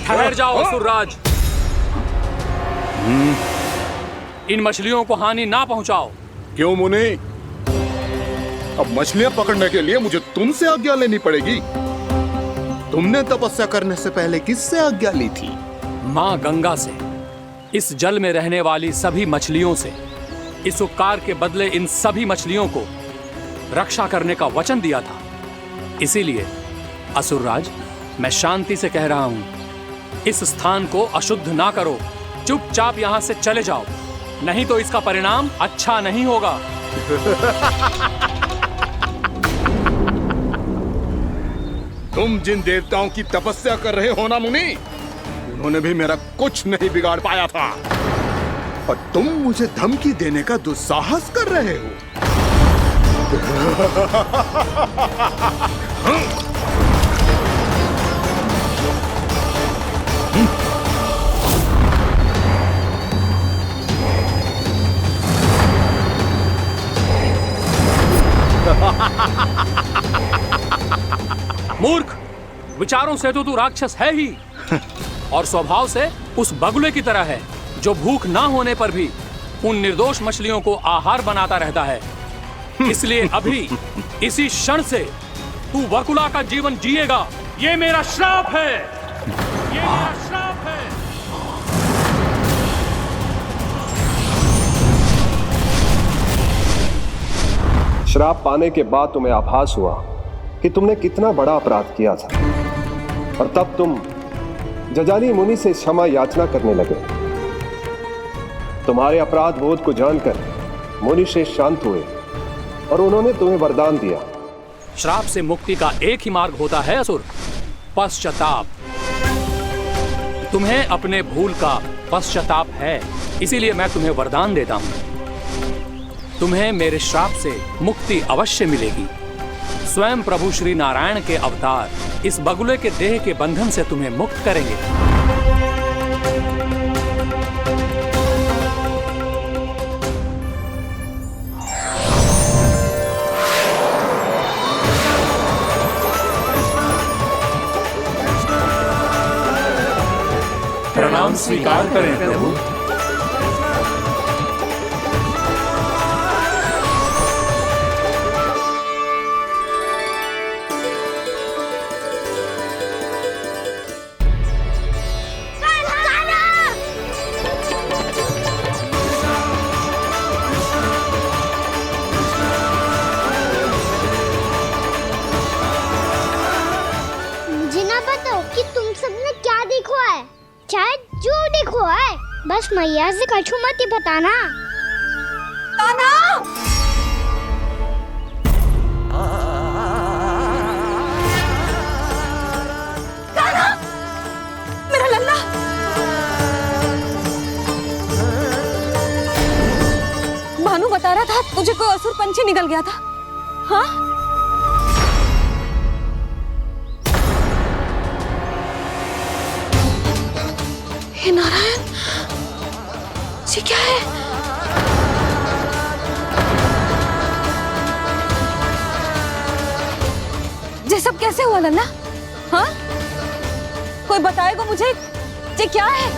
ठहर जाओ असुरराज, इन मछलियों को हानि ना पहुंचाओ। क्यों मुनि? अब मछलियां पकड़ने के लिए मुझे तुमसे आज्ञा लेनी पड़ेगी। तुमने तपस्या करने से पहले किससे आज्ञा ली थी? माँ गंगा से, इस जल में रहने वाली सभी मछलियों से। इस उपकार के बदले इन सभी मछलियों को रक्षा करने का वचन दिया था। इसीलिए असुरराज, मैं शांति से कह रहा हूं, इस स्थान को अशुद्ध ना करो। चुपचाप यहां से चले जाओ, नहीं तो इसका परिणाम अच्छा नहीं होगा। तुम जिन देवताओं की तपस्या कर रहे हो ना मुनि, उन्होंने भी मेरा कुछ नहीं बिगाड़ पाया था, और तुम मुझे धमकी देने का दुस्साहस कर रहे हो। मूर्ख, विचारों से तो तू राक्षस है ही, और स्वभाव से उस बगुले की तरह है जो भूख ना होने पर भी उन निर्दोष मछलियों को आहार बनाता रहता है। इसलिए अभी इसी क्षण से तू वकुला का जीवन जिएगा। ये मेरा श्राप है, ये मेरा श्राप है। श्राप पाने के बाद तुम्हें आभास हुआ कि तुमने कितना बड़ा अपराध किया था, और तब तुम जजाली मुनि से क्षमा याचना करने लगे। तुम्हारे अपराध बोध को जानकर मुनि श्रेष्ठ शांत हुए और उन्होंने तुम्हें वरदान दिया। श्राप से मुक्ति का एक ही मार्ग होता है असुर, पश्चाताप। तुम्हें अपने भूल का पश्चाताप है, इसीलिए मैं तुम्हें वरदान देता हूं। तुम्हें मेरे श्राप से मुक्ति अवश्य मिलेगी। स्वयं प्रभु श्री नारायण के अवतार इस बगुले के देह के बंधन से तुम्हें मुक्त करेंगे। स्वीकार करें प्रभु। मुझे ना बताओ कि तुम सबने क्या देखा है, शायद जो देखो है, बस मैया से कछु मत ही बताना। कान्हा! कान्हा! मेरा लल्ला! भानु बता रहा था तुझे कोई असुर पंछी निकल गया था। हाँ? हे नारायण, ये क्या है? ये सब कैसे हुआ लल्ला? हाँ? कोई बताएगा मुझे ये क्या है?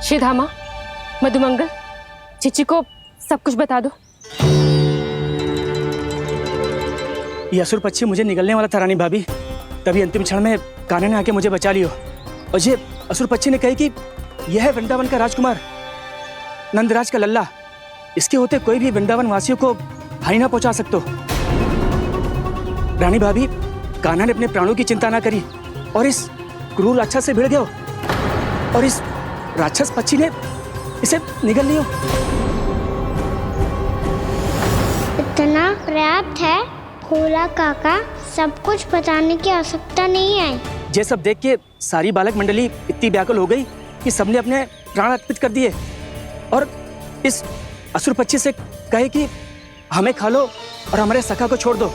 श्रीधामा, मधुमंगल, चिची को सब कुछ बता दो। ये असुर पक्षी मुझे निकलने वाला था रानी भाभी, तभी अंतिम क्षण में कान्हा ने आके मुझे बचा लियो। और ये असुर पक्षी ने कही कि यह है वृंदावन का राजकुमार, नंदराज का लल्ला। इसके होते कोई भी वृंदावन वासियों को हानि ना पहुंचा सकते। रानी भाभी, कान्हा ने अपने प्राणों की चिंता ना करी और इस क्रूर राक्षस से भिड़ गयो और इस राक्षस पक्षी ने इसे निगल लियो। इतना पर्याप्त है भोला काका, सब कुछ बताने की आवश्यकता नहीं है। ये सब देख के सारी बालक मंडली इतनी व्याकुल हो गई कि सबने अपने प्राण अर्पित कर दिए और इस असुर पक्षी से कहे कि हमें खा लो और हमारे सखा को छोड़ दो।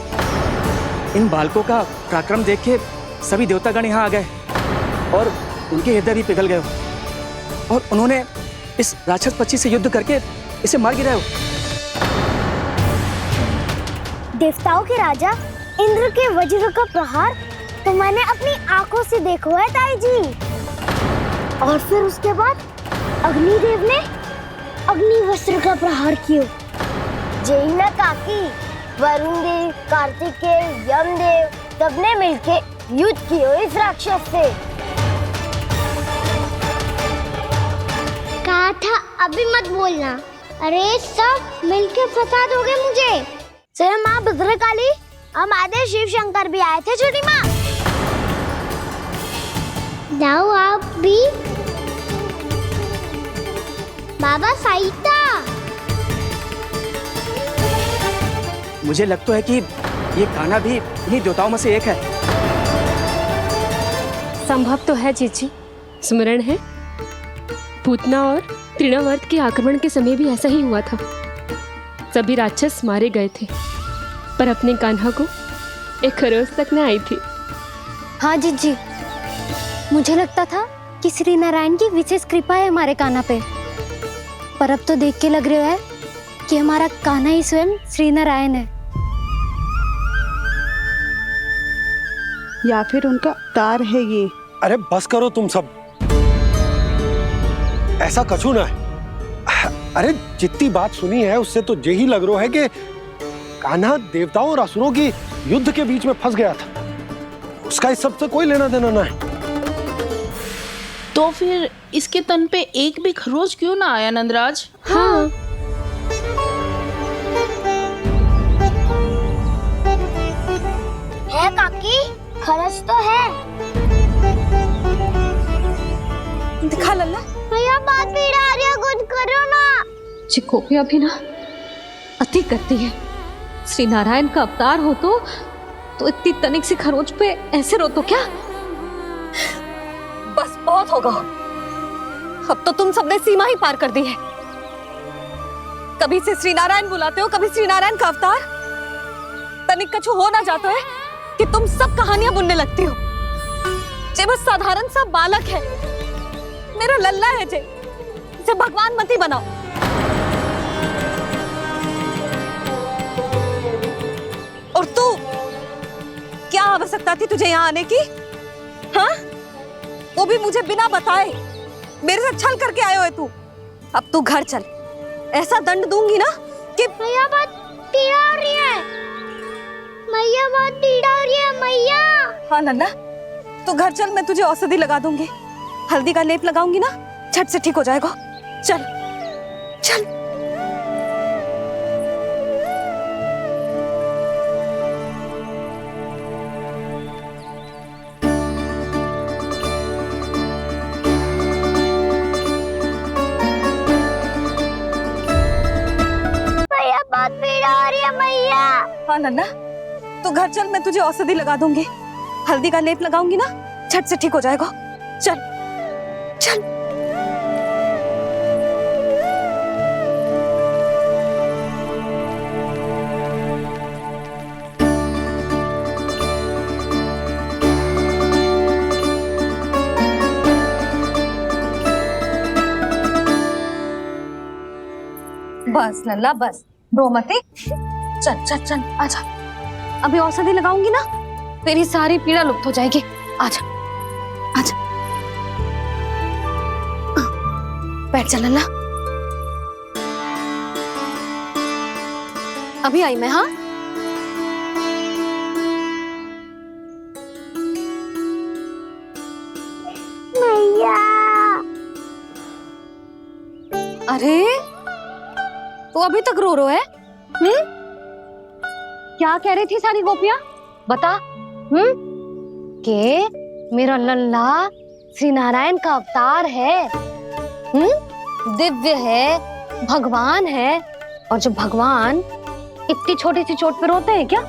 इन बालकों का पराक्रम देख के सभी देवतागण यहाँ आ गए और उनके हृदय भी पिघल गए और उन्होंने इस राक्षस पक्षी से युद्ध करके इसे मार गिराया। देवताओं के राजा इंद्र के वज्र का प्रहार तो मैंने अपनी आंखों से देखा है ताई जी। और फिर उसके बाद अग्निदेव ने अग्निवस्त्र का प्रहार किया। जय ना काकी, वरुण देव, कार्तिकेय, यमदेव सबने मिलके युद्ध किया इस राक्षस से। कहा था अभी मत बोलना। अरे सब मिलके फंसा दोगे मुझे। जय माँ भद्रकाली, हमारे शिव शंकर भी आए थे छोटी माँ। जाओ आप भी। बाबा साईता, मुझे लगता है कि ये कान्हा भी इन्हीं देवताओं में से एक है। संभव तो है चीची। स्मरण है, पूतना और तृणावर्त के आक्रमण के समय भी ऐसा ही हुआ था। सभी राक्षस मारे गए थे, पर अपने कान्हा को एक खरोच तक न आई थी। हाँ जीजी, मुझे लगता था कि श्री नारायण की विशेष कृपा है हमारे कान्हा पे, पर अब तो देख के लग रहा है कि हमारा कान्हा ही स्वयं श्री नारायण है। या फिर उनका अवतार है ये। अरे बस करो तुम सब, ऐसा कछु ना है। अरे जितनी बात सुनी है उससे तो यही लग रहा है कि कान्हा देवताओं और असुरों की युद्ध के बीच में फंस गया था। उसका इस सब से कोई लेना देना ना है। तो फिर इसके तन पे एक भी खरोच क्यों ना आया नंदराज? हाँ, है काकी, खरच तो है। दिखा लल्ला। भैया बात पीड़ा आ रही है, कुछ करो ना। चिकोपिया भी ना अति करती है। श्री नारायण का अवतार हो तो इतनी तनिक सी खरोच पे ऐसे रो तो क्या? बस बहुत होगा। अब तो तुम सबने सीमा ही पार कर दी है। कभी से श्री नारायण बुलाते हो, कभी श्री नारायण का अवतार। तनिक कछु हो ना जाता है कि तुम सब कहानियां बुनने लगती हो। जे बस साधारण सा बालक है, मेरा लल्ला है जे, इसे भगवान मत ही बनाओ। और तू क्या आवश्यकता थी तुझे यहाँ आने की? हाँ, वो भी मुझे बिना बताए। मेरे से छल करके आए हो तू। अब तू घर चल, ऐसा दंड दूंगी ना कि मैया बहुत पीड़ा हो रही है। मैया बहुत पीड़ा हो रही है मैया। हाँ नन्ना, तू घर चल, मैं तुझे औषधि लगा दूंगी। हल्दी का लेप लगाऊंगी ना, झट से ठीक हो जाएगा। चल चल। मैया बहुत पीड़ा हो रही है मैया। हाँ नन्ना, तू घर चल, मैं तुझे औषधि लगा दूंगी। हल्दी का लेप लगाऊंगी ना, झट से ठीक हो जाएगा। चल चल। बस लल्ला बस, रो मत। चल चल चल, आजा। अभी औषधि लगाऊंगी ना, तेरी सारी पीड़ा लुप्त हो जाएगी। आजा आजा, बैठ जा लल्ला। अभी आई मैं। हाँ, मैया। अरे तो अभी तक रो रो है? क्या कह रही थी सारी गोपियां? बता। के मेरा लल्ला श्री नारायण का अवतार है, दिव्य है, भगवान है। और जो भगवान इतनी छोटी सी चोट पे रोते हैं क्या?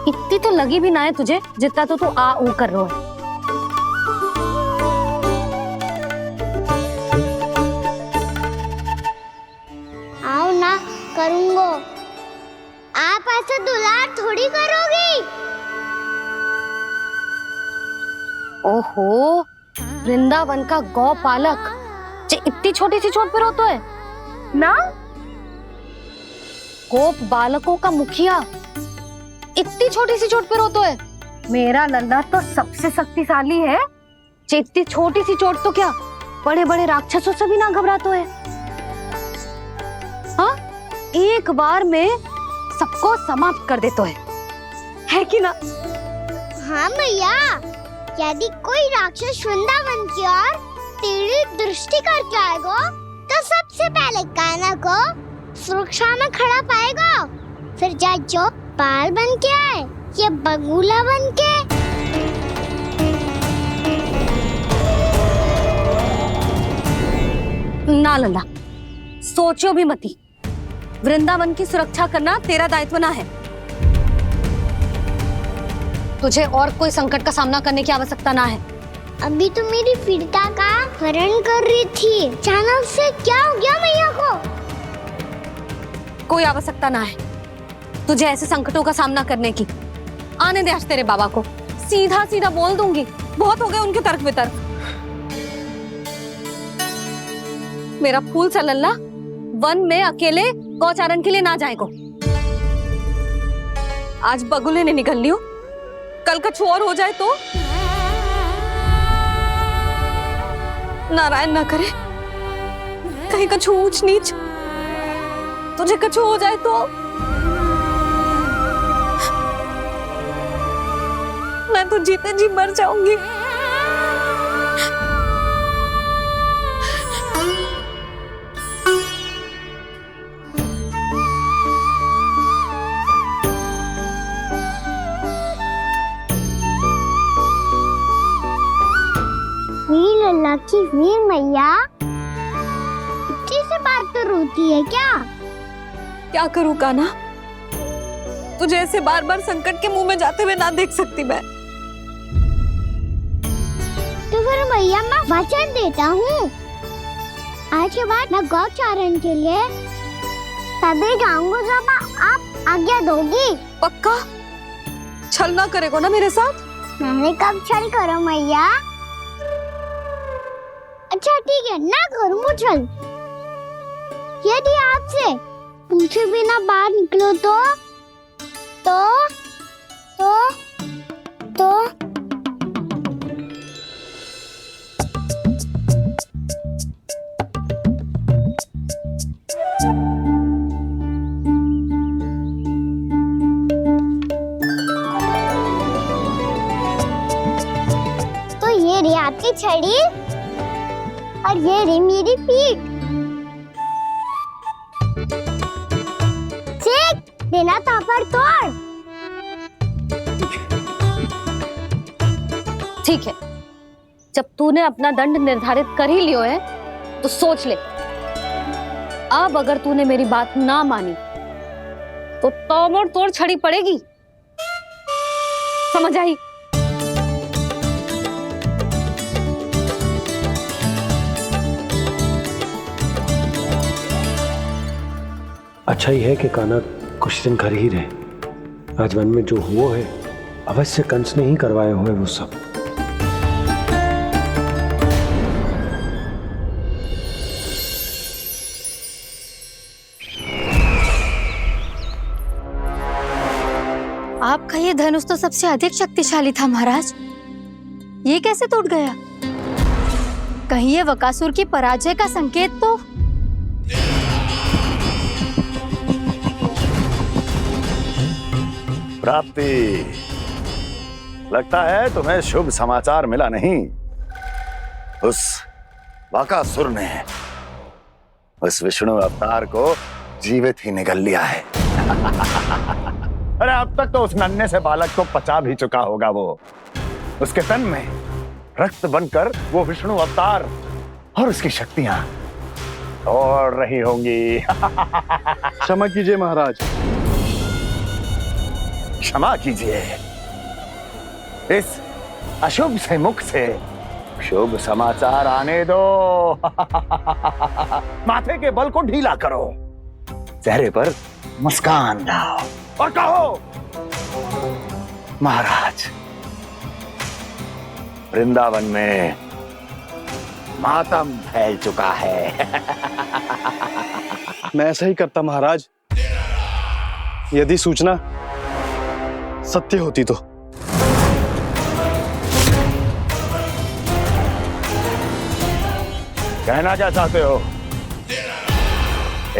इतनी तो लगी भी ना है तुझे जितना तो तू आ ऊ कर रो है। आओ ना, करूंगो। आप ऐसे दुलार थोड़ी करोगी। ओहो, वृंदावन का गौपालक जो इतनी छोटी सी चोट पे रोता है ना? गोप बालकों का मुखिया इतनी छोटी सी चोट पे रोता है? मेरा लल्ला तो सबसे शक्तिशाली है। इतनी छोटी सी चोट तो क्या बड़े बड़े राक्षसों से भी ना घबराता है। हाँ, एक बार में सबको समाप्त कर देता है कि ना? हाँ मैया, यदि कोई राक्षस वृंदावन की ओर तेरी दृष्टि करके आएगा तो सबसे पहले कान्हा को सुरक्षा में खड़ा पाएगा। फिर चाहे जो बाल बन के आए या बगुला बन के। ना लल्ला, सोचो भी मती। वृंदावन की सुरक्षा करना तेरा दायित्व ना है। तुझे और कोई संकट का सामना करने की आवश्यकता ना है। अभी तो मेरी पीड़िता का हरण कर रही थी, अचानक से क्या हो गया मैया को? कोई आवश्यकता ना है तुझे ऐसे संकटों का सामना करने की। आने दे आज तेरे बाबा को, सीधा सीधा बोल दूंगी। बहुत हो गए उनके तर्क वितर्क। मेरा फूल सा लल्ला वन में अकेले गौचारण के लिए ना जाएगो। आज बगुले ने निकल लियो, कल कछु और हो जाए तो? नारायण ना करे, कहीं कछु ऊंच नीच तुझे कछु हो जाए तो? मैं तो जीते जी मर जाऊंगी। वीर लल्ला की वीर मैया इतनी सी बात तो रोती है क्या? क्या करूं कान्हा, तुझे ऐसे बार बार संकट के मुंह में जाते हुए ना देख सकती मैं। तो फिर मैया मैं वचन देता हूँ, आज के बाद मैं गौचारण के लिए तभी जाऊंगा जब आप आज्ञा दोगी। पक्का? छल ना करेगा ना मेरे साथ? मैंने कब छल करो मैया? अच्छा ठीक है, ना करूँ छल। यदि आपसे पूछे बिना बाहर निकलो तो ये रही आपकी छड़ी और ये रही मेरी पीठ। ठीक, बिना तापर तोड़। ठीक है, जब तूने अपना दंड निर्धारित कर ही लियो है तो सोच ले, अब अगर तूने मेरी बात ना मानी तो तोड़ तोड़ छड़ी पड़ेगी, समझ आई? अच्छा ही है कि कान्हा कुछ दिन घर ही रहे। आज वन में जो हुआ है अवश्य कंस ने ही करवाए हुए वो सब। आपका ये धनुष तो सबसे अधिक शक्तिशाली था महाराज, ये कैसे टूट गया? कहीं ये बकासुर की पराजय का संकेत तो? प्राप्ति, लगता है तुम्हें शुभ समाचार मिला नहीं। उस बकासुर ने उस विष्णु अवतार को जीवित ही निगल लिया है। अरे अब तक तो उस नन्हे से बालक को पचा भी चुका होगा वो। उसके तन में रक्त बनकर वो विष्णु अवतार और उसकी शक्तियां दौड़ रही होंगी। क्षमा कीजिए महाराज। क्षमा कीजिए, इस अशुभ से मुख से शुभ समाचार आने दो। माथे के बल को ढीला करो, चेहरे पर मुस्कान लाओ और कहो, महाराज, वृंदावन में मातम फैल चुका है। मैं ऐसा ही करता महाराज, यदि सूचना सत्य होती तो। कहना क्या चाहते हो?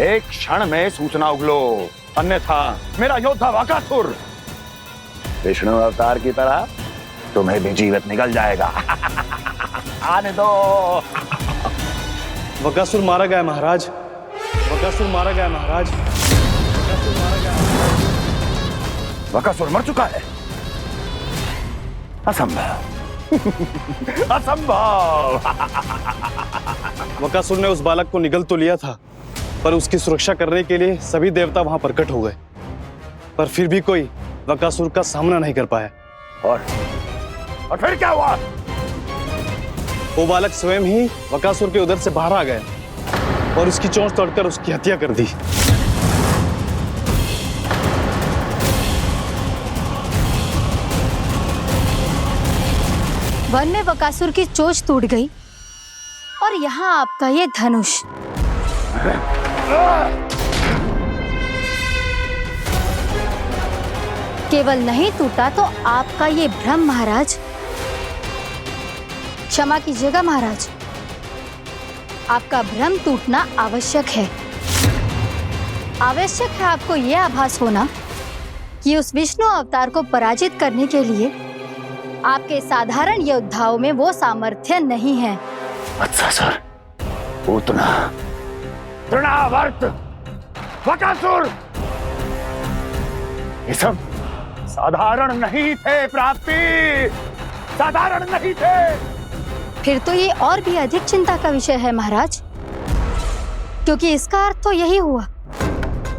एक क्षण में सूचना उगलो, अन्यथा मेरा योद्धा बकासुर विष्णु अवतार की तरह तुम्हें भी जीवित निकल जाएगा। आने दो। बकासुर मारा गया महाराज, बकासुर मारा गया महाराज, बकासुर मारा गया। बकासुर मर चुका है? असंभव। असंभव। बकासुर ने उस बालक को निगल तो लिया था, पर उसकी सुरक्षा करने के लिए सभी देवता वहां प्रकट हो गए, पर फिर भी कोई बकासुर का सामना नहीं कर पाया। और फिर क्या हुआ? वो बालक स्वयं ही बकासुर के उदर से बाहर आ गया और उसकी चोंच तोड़कर उसकी हत्या कर दी। वन में बकासुर की चोंच टूट गई और यहाँ आपका ये धनुष। केवल नहीं टूटा तो आपका ये भ्रम महाराज। क्षमा कीजिएगा महाराज, आपका भ्रम टूटना आवश्यक है। आवश्यक है आपको यह आभास होना कि उस विष्णु अवतार को पराजित करने के लिए आपके साधारण योद्धाओं में वो सामर्थ्य नहीं है। वत्सासुर, पूतना, तृणावर्त, बकासुर, ये सब साधारण नहीं थे प्राप्ति, साधारण नहीं थे। फिर तो ये और भी अधिक चिंता का विषय है महाराज, क्योंकि इसका अर्थ तो यही हुआ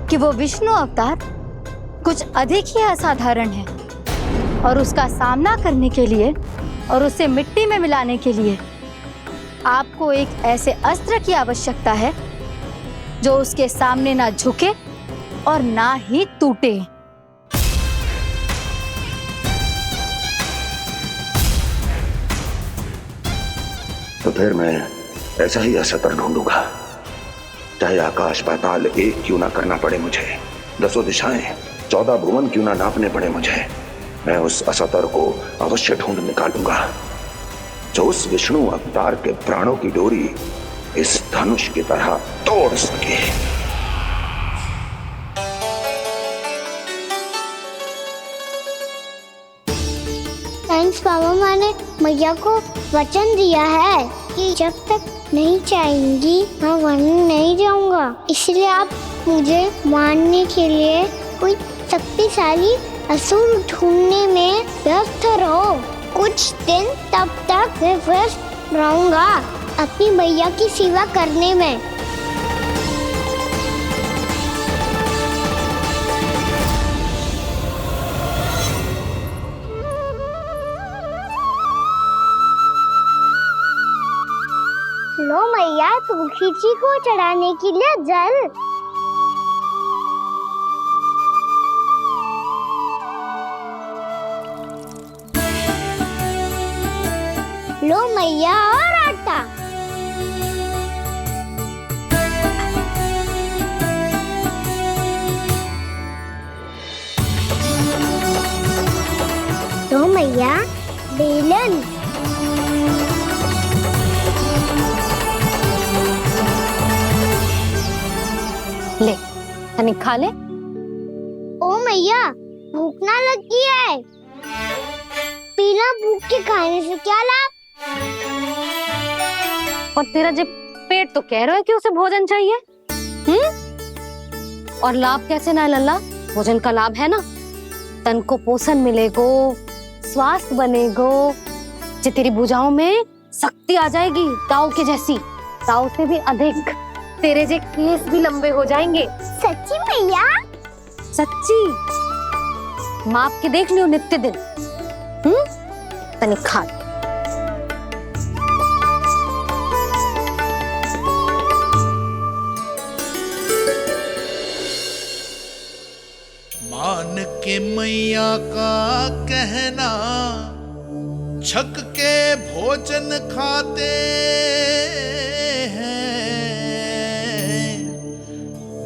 कि वो विष्णु अवतार कुछ अधिक ही असाधारण है और उसका सामना करने के लिए और उसे मिट्टी में मिलाने के लिए आपको एक ऐसे अस्त्र की आवश्यकता है जो उसके सामने ना झुके और ना ही टूटे। तो फिर मैं ऐसा ही अस्त्र ढूंढूंगा चाहे आकाश पाताल एक क्यों ना करना पड़े मुझे, 10 दिशाएं 14 भुवन क्यों ना नापने पड़े मुझे, मैं उस असतर को अवश्य ढूंढ निकालूंगा जो उस विष्णु अवतार के प्राणों की डोरी इस धनुष की तरह तोड़ सके। थैंक्स पापा, मैंने मैया को वचन दिया है कि जब तक नहीं चाहेंगी मैं वन नहीं जाऊंगा। इसलिए आप मुझे मारने के लिए कोई शक्तिशाली असुर ढूंढने में व्यस्त रहो। कुछ दिन तब तक मैं व्यस्त रहूंगा अपनी मैया की सेवा करने में। लो मैया, तुलसी जी को चढ़ाने के लिए जल। लो मैया, और आटा। लो मैया, बेलन। ले तनिक खा ले। ओ मैया, भूख ना लगी है। बिना भूख के खाने से क्या लाभ? और तेरा जब पेट तो कह रहा है कि उसे भोजन चाहिए, और लाभ कैसे ना लल्ला? भोजन का लाभ है ना, तन को पोषण मिलेगो, स्वास्थ्य बनेगो, जो तेरी भुजाओं में शक्ति आ जाएगी ताऊ के जैसी, ताऊ से भी अधिक। तेरे जे केस भी लंबे हो जाएंगे। सच्ची मैया? सच्ची। माप के देख लियो नित्य दिन। तनिक खा। मान के मैया का कहना, छक के भोजन खाते हैं,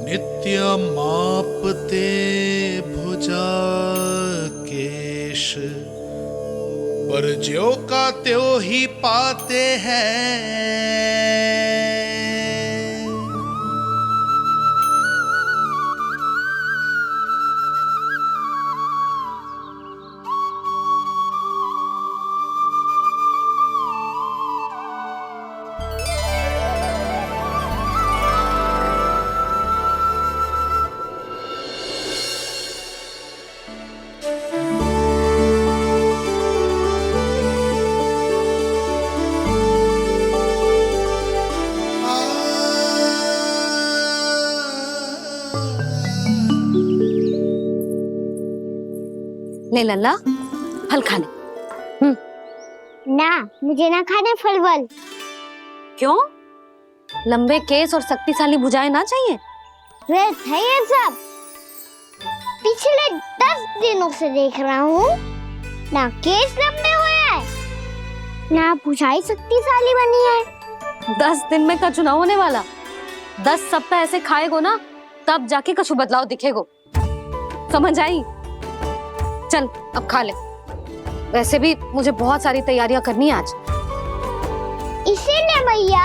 नित्य मापते भुजा केश, पर ज्यों का त्यों ही पाते हैं। ले लल्ला, फल खा ले। ना, मुझे ना खाने फल वल। क्यों? लंबे केस और शक्तिशाली भुजाएं ना चाहिए? व्यर्थ है ये सब। पिछले 10 दिनों से देख रहा हूँ, ना केस लंबे हुए हैं, ना भुजाएं शक्तिशाली बनी है। 10 दिन में का चुनाव होने वाला। 10 सप्ताह ऐसे खाएगो ना, तब जाके कुछ बदलाव दिखेगो। समझ आई? चल अब खा ले। वैसे भी मुझे बहुत सारी तैयारियां करनी है आज। इसीलिए मैया,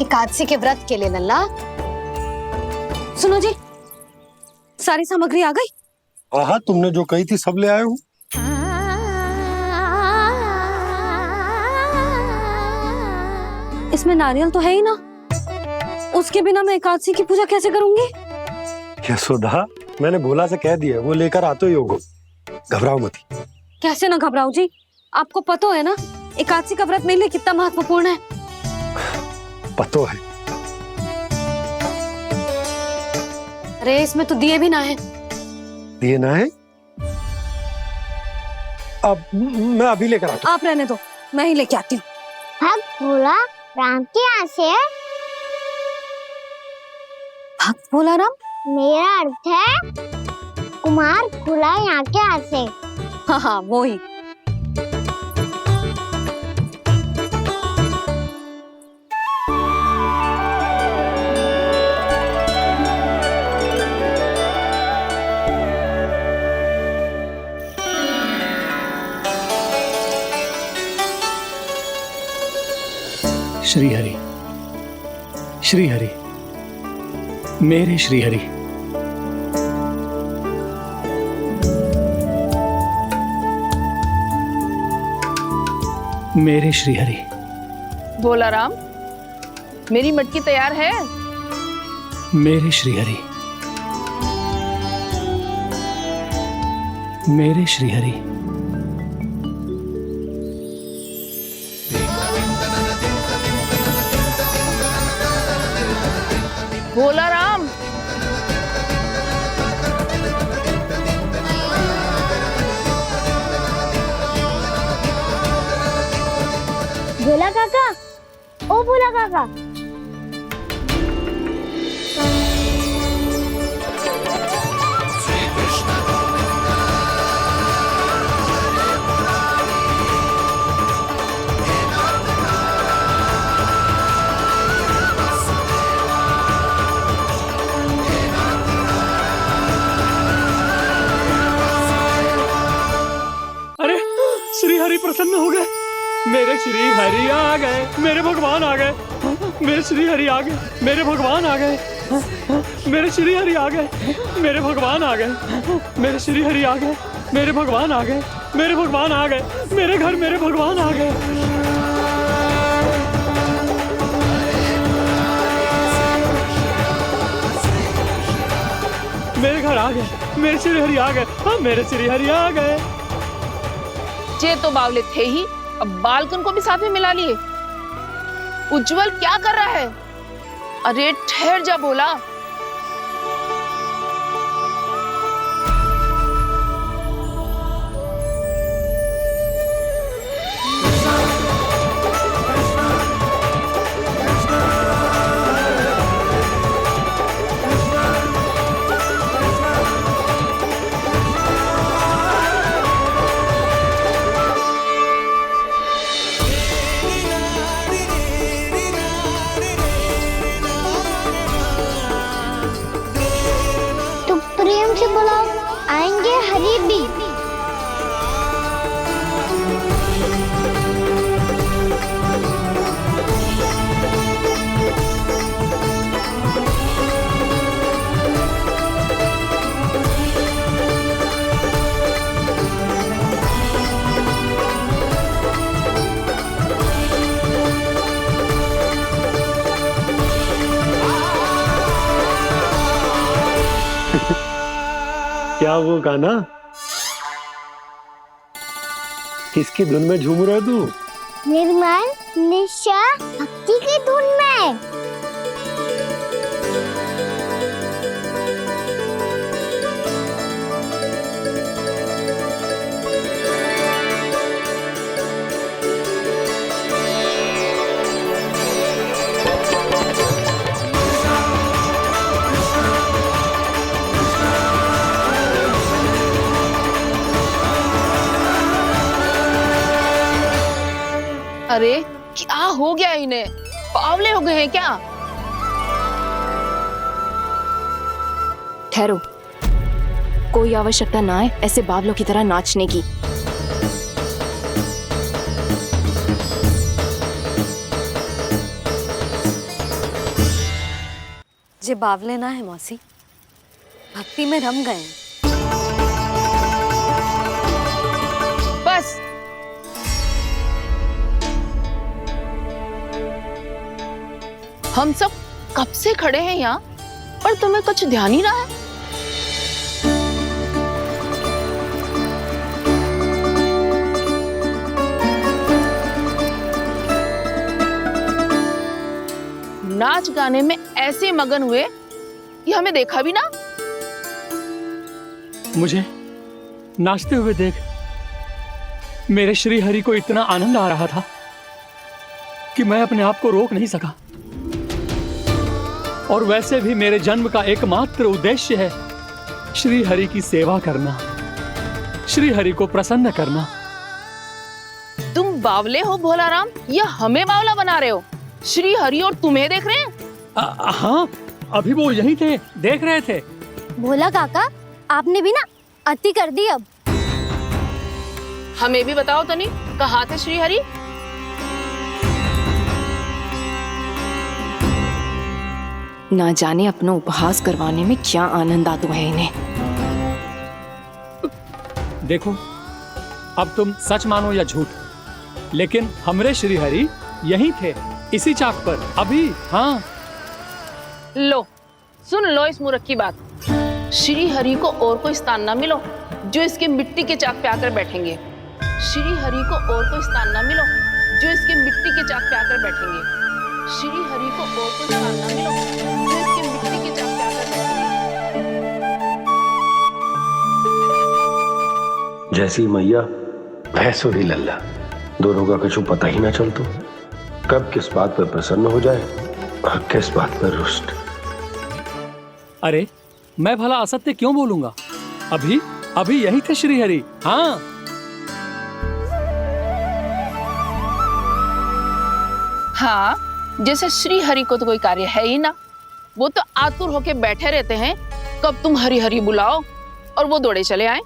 एकादशी के व्रत के लिए लल्ला। सुनो जी, सारी सामग्री आ गई? हाँ, तुमने जो कही थी सब ले आए हूँ। इसमें नारियल तो है ही ना, उसके बिना मैं एकादशी की पूजा कैसे करूंगी? यशोदा, मैंने भोला से कह दिया, वो लेकर आते ही होगा। घबराओ मत। कैसे ना घबराओ जी, आपको पता है ना एकादशी का व्रत मेरे लिए कितना महत्वपूर्ण है। पता है। अरे इसमें तो दिए भी ना है। दिए ना है? अब मैं अभी लेकर आता हूँ। आप रहने दो, मैं ही लेके आती हूँ। भक्त भोला राम के यहाँ से? भक्त भोला राम? मेरा अर्थ है कुमार भोला यहाँ के यहाँ से। हाँ हाँ, वो ही। श्री हरि, श्री हरि, मेरे श्री हरि। मेरे श्री हरि। भोला राम, मेरी मटकी तैयार है। मेरे श्री हरि, मेरे श्री हरि। भोला राम, भोला काका, ओ भोला काका। अरे श्री हरि प्रसन्न हो गए। मेरे श्री हरि आ गए, मेरे भगवान आ गए। मेरे श्री हरि आ गए, मेरे भगवान आ गए। मेरे श्री हरि आ गए, मेरे भगवान आ गए। मेरे श्री हरि आ गए, मेरे भगवान आ गए। मेरे भगवान आ गए, मेरे घर मेरे भगवान आ गए। मेरे घर आ गए, मेरे श्री हरि आ गए। हाँ, मेरे श्री हरि आ गए। ये तो बावले थे ही, अब बालकन को भी साथ में मिला लिए। उज्जवल क्या कर रहा है? अरे ठहर जा भोला। प्रेम से बुलाओ, आएंगे हरि भी। क्या वो गाना? किसकी धुन में झूम रहा तू? निर्मल निशा भक्ति की धुन में। अरे क्या हो गया इन्हें? बावले हो गए हैं क्या? ठहरो, कोई आवश्यकता ना है ऐसे बावलों की तरह नाचने की। जे बावले ना है मौसी, भक्ति में रम गए। बस हम सब कब से खड़े हैं यहाँ, पर तुम्हें कुछ ध्यान ही रहा है। नाच गाने में ऐसे मगन हुए कि हमें देखा भी ना। मुझे नाचते हुए देख मेरे श्री हरि को इतना आनंद आ रहा था कि मैं अपने आप को रोक नहीं सका। और वैसे भी मेरे जन्म का एकमात्र उद्देश्य है श्री हरि की सेवा करना, श्री हरि को प्रसन्न करना। तुम बावले हो भोला राम, या हमें बावला बना रहे हो? श्री हरि और तुम्हें देख रहे हैं? हाँ, अभी वो यहीं थे, देख रहे थे। भोला काका, आपने भी ना अति कर दी। अब हमें भी बताओ तनी, कहाँ थे श्री हरि? ना जाने अपना उपहास करवाने में क्या आनंद आता है इन्हें। देखो, अब तुम सच मानो या झूठ, लेकिन हमरे श्री हरि यहीं थे, इसी चाक पर अभी। हाँ, लो सुन लो इस मूर्ख की बात। श्री हरि को और कोई स्थान ना मिलो जो इसके मिट्टी के चाक पे आकर बैठेंगे। श्री हरि को और कोई स्थान ना मिलो जो इसके मिट्टी के चाक पे आकर बैठेंगे। श्री हरि को और कोई स्थान ना मिलो जो इसके मिट्टी के चाक पे आकर बैठेंगे। जैसी मैया भैंसो ही लल्ला, दोनों का कुछ पता ही ना चलतो, कब किस बात पर प्रसन्न हो जाए और किस बात पर रुष्ट। अरे मैं भला असत्य क्यों बोलूंगा? अभी अभी यही थे श्री हरि। हाँ, हाँ, जैसे श्री हरि को तो कोई कार्य है ही ना, वो तो आतुर होके बैठे रहते हैं कब तुम हरि हरि बुलाओ और वो दौड़े चले आए।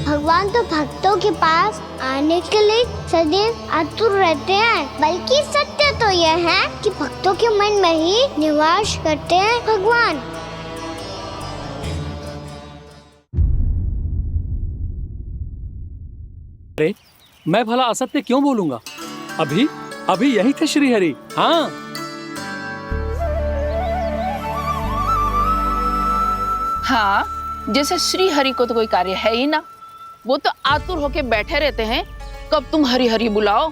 भगवान तो भक्तों के पास आने के लिए सदैव आतुर रहते हैं, बल्कि सत्य तो यह है कि भक्तों के मन में ही निवास करते हैं भगवान। अरे मैं भला असत्य क्यों बोलूंगा? अभी अभी यही थे श्री हरि। हाँ, हाँ, जैसे श्री हरि को तो कोई कार्य है ही ना, वो तो आतुर होके बैठे रहते हैं कब तुम हरि हरि बुलाओ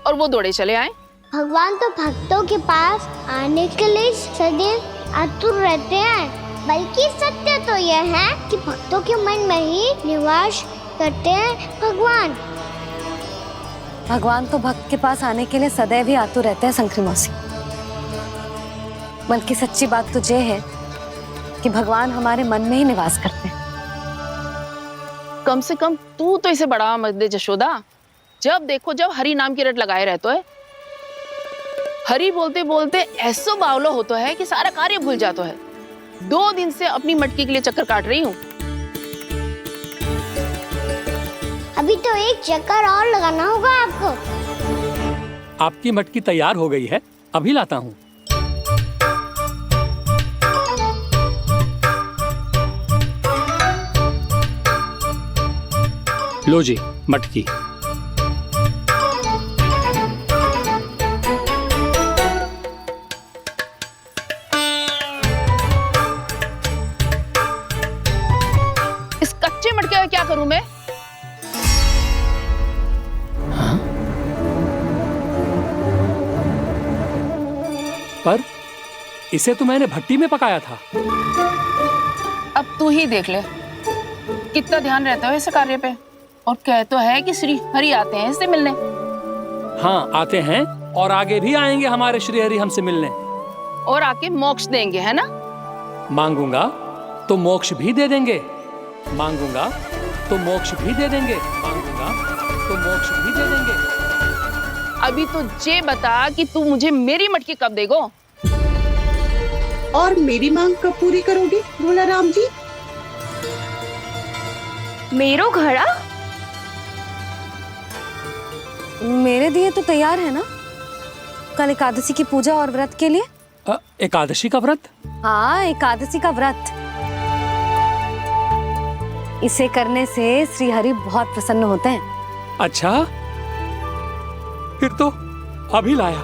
और वो दौड़े चले आए। भगवान तो भक्तों के पास आने के लिए सदैव आतुर रहते हैं, बल्कि सत्य तो यह है कि भक्तों के मन में ही निवास करते हैं भगवान। भगवान तो भक्त के पास आने के लिए सदैव ही आतुर रहते हैं शंकरी मौसी। बल्कि सच्ची बात तो ये है कि भगवान हमारे मन में ही निवास करते हैं। कम से कम तू तो इसे बढ़ावा मत दे जशोदा। जब देखो जब हरि नाम की रट लगाए रहते है। हरि बोलते बोलते ऐसो बावलो होता है कि सारा कार्य भूल जाता है। 2 दिन से अपनी मटकी के लिए चक्कर काट रही हूँ। अभी तो एक चक्कर और लगाना होगा आपको। आपकी मटकी तैयार हो गई है, अभी लाता हूँ। लो जी मटकी। इस कच्चे मटके का क्या करूं मैं? पर इसे तो मैंने भट्टी में पकाया था। अब तू ही देख ले कितना ध्यान रहता है इस कार्य पे। और कह तो है कि श्री हरि आते हैं इससे मिलने। हाँ आते हैं और आगे भी आएंगे हमारे श्री हरि हमसे मिलने। और आके मोक्ष देंगे, है ना? मांगूंगा तो मोक्ष भी दे देंगे, मांगूंगा तो मोक्ष भी दे देंगे, मांगूंगा तो मोक्ष भी दे देंगे। अभी तो ये बता कि तू मुझे मेरी मटकी कब देगो? और मेरी मांग कब पूरी करोगी भोला राम जी? मेरो घड़ा मेरे दिए तो तैयार है ना कल एकादशी की पूजा और व्रत के लिए। एकादशी का व्रत? हाँ, एकादशी का व्रत। इसे करने से श्री हरि बहुत प्रसन्न होते हैं। अच्छा, फिर तो अभी लाया।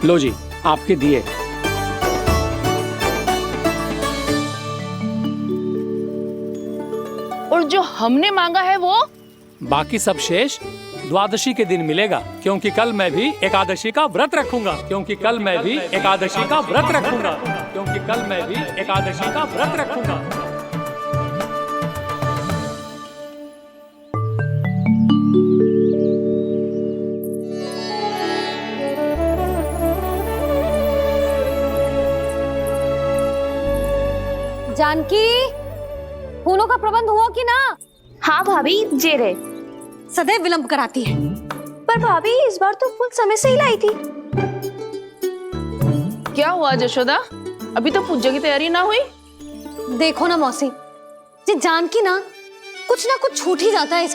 लो जी आपके दिए। और जो हमने मांगा है वो? बाकी सब शेष द्वादशी के दिन मिलेगा, क्योंकि कल मैं भी एकादशी का व्रत रखूंगा, क्योंकि कल मैं भी एकादशी का व्रत रखूंगा, क्योंकि कल मैं भी एकादशी का व्रत रखूंगा। जानकी, फूलों का प्रबंध हुआ कि ना? हाँ भाभी, जे रहे। सदैव विलंब कराती है। पर भाभी इस बार तो फूल समय से ही लाई थी। क्या हुआ जशोदा? अभी तो पूजा की तैयारी ना हुई? देखो ना मौसी, ये जानकी ना कुछ छूट ही जाता है इसकी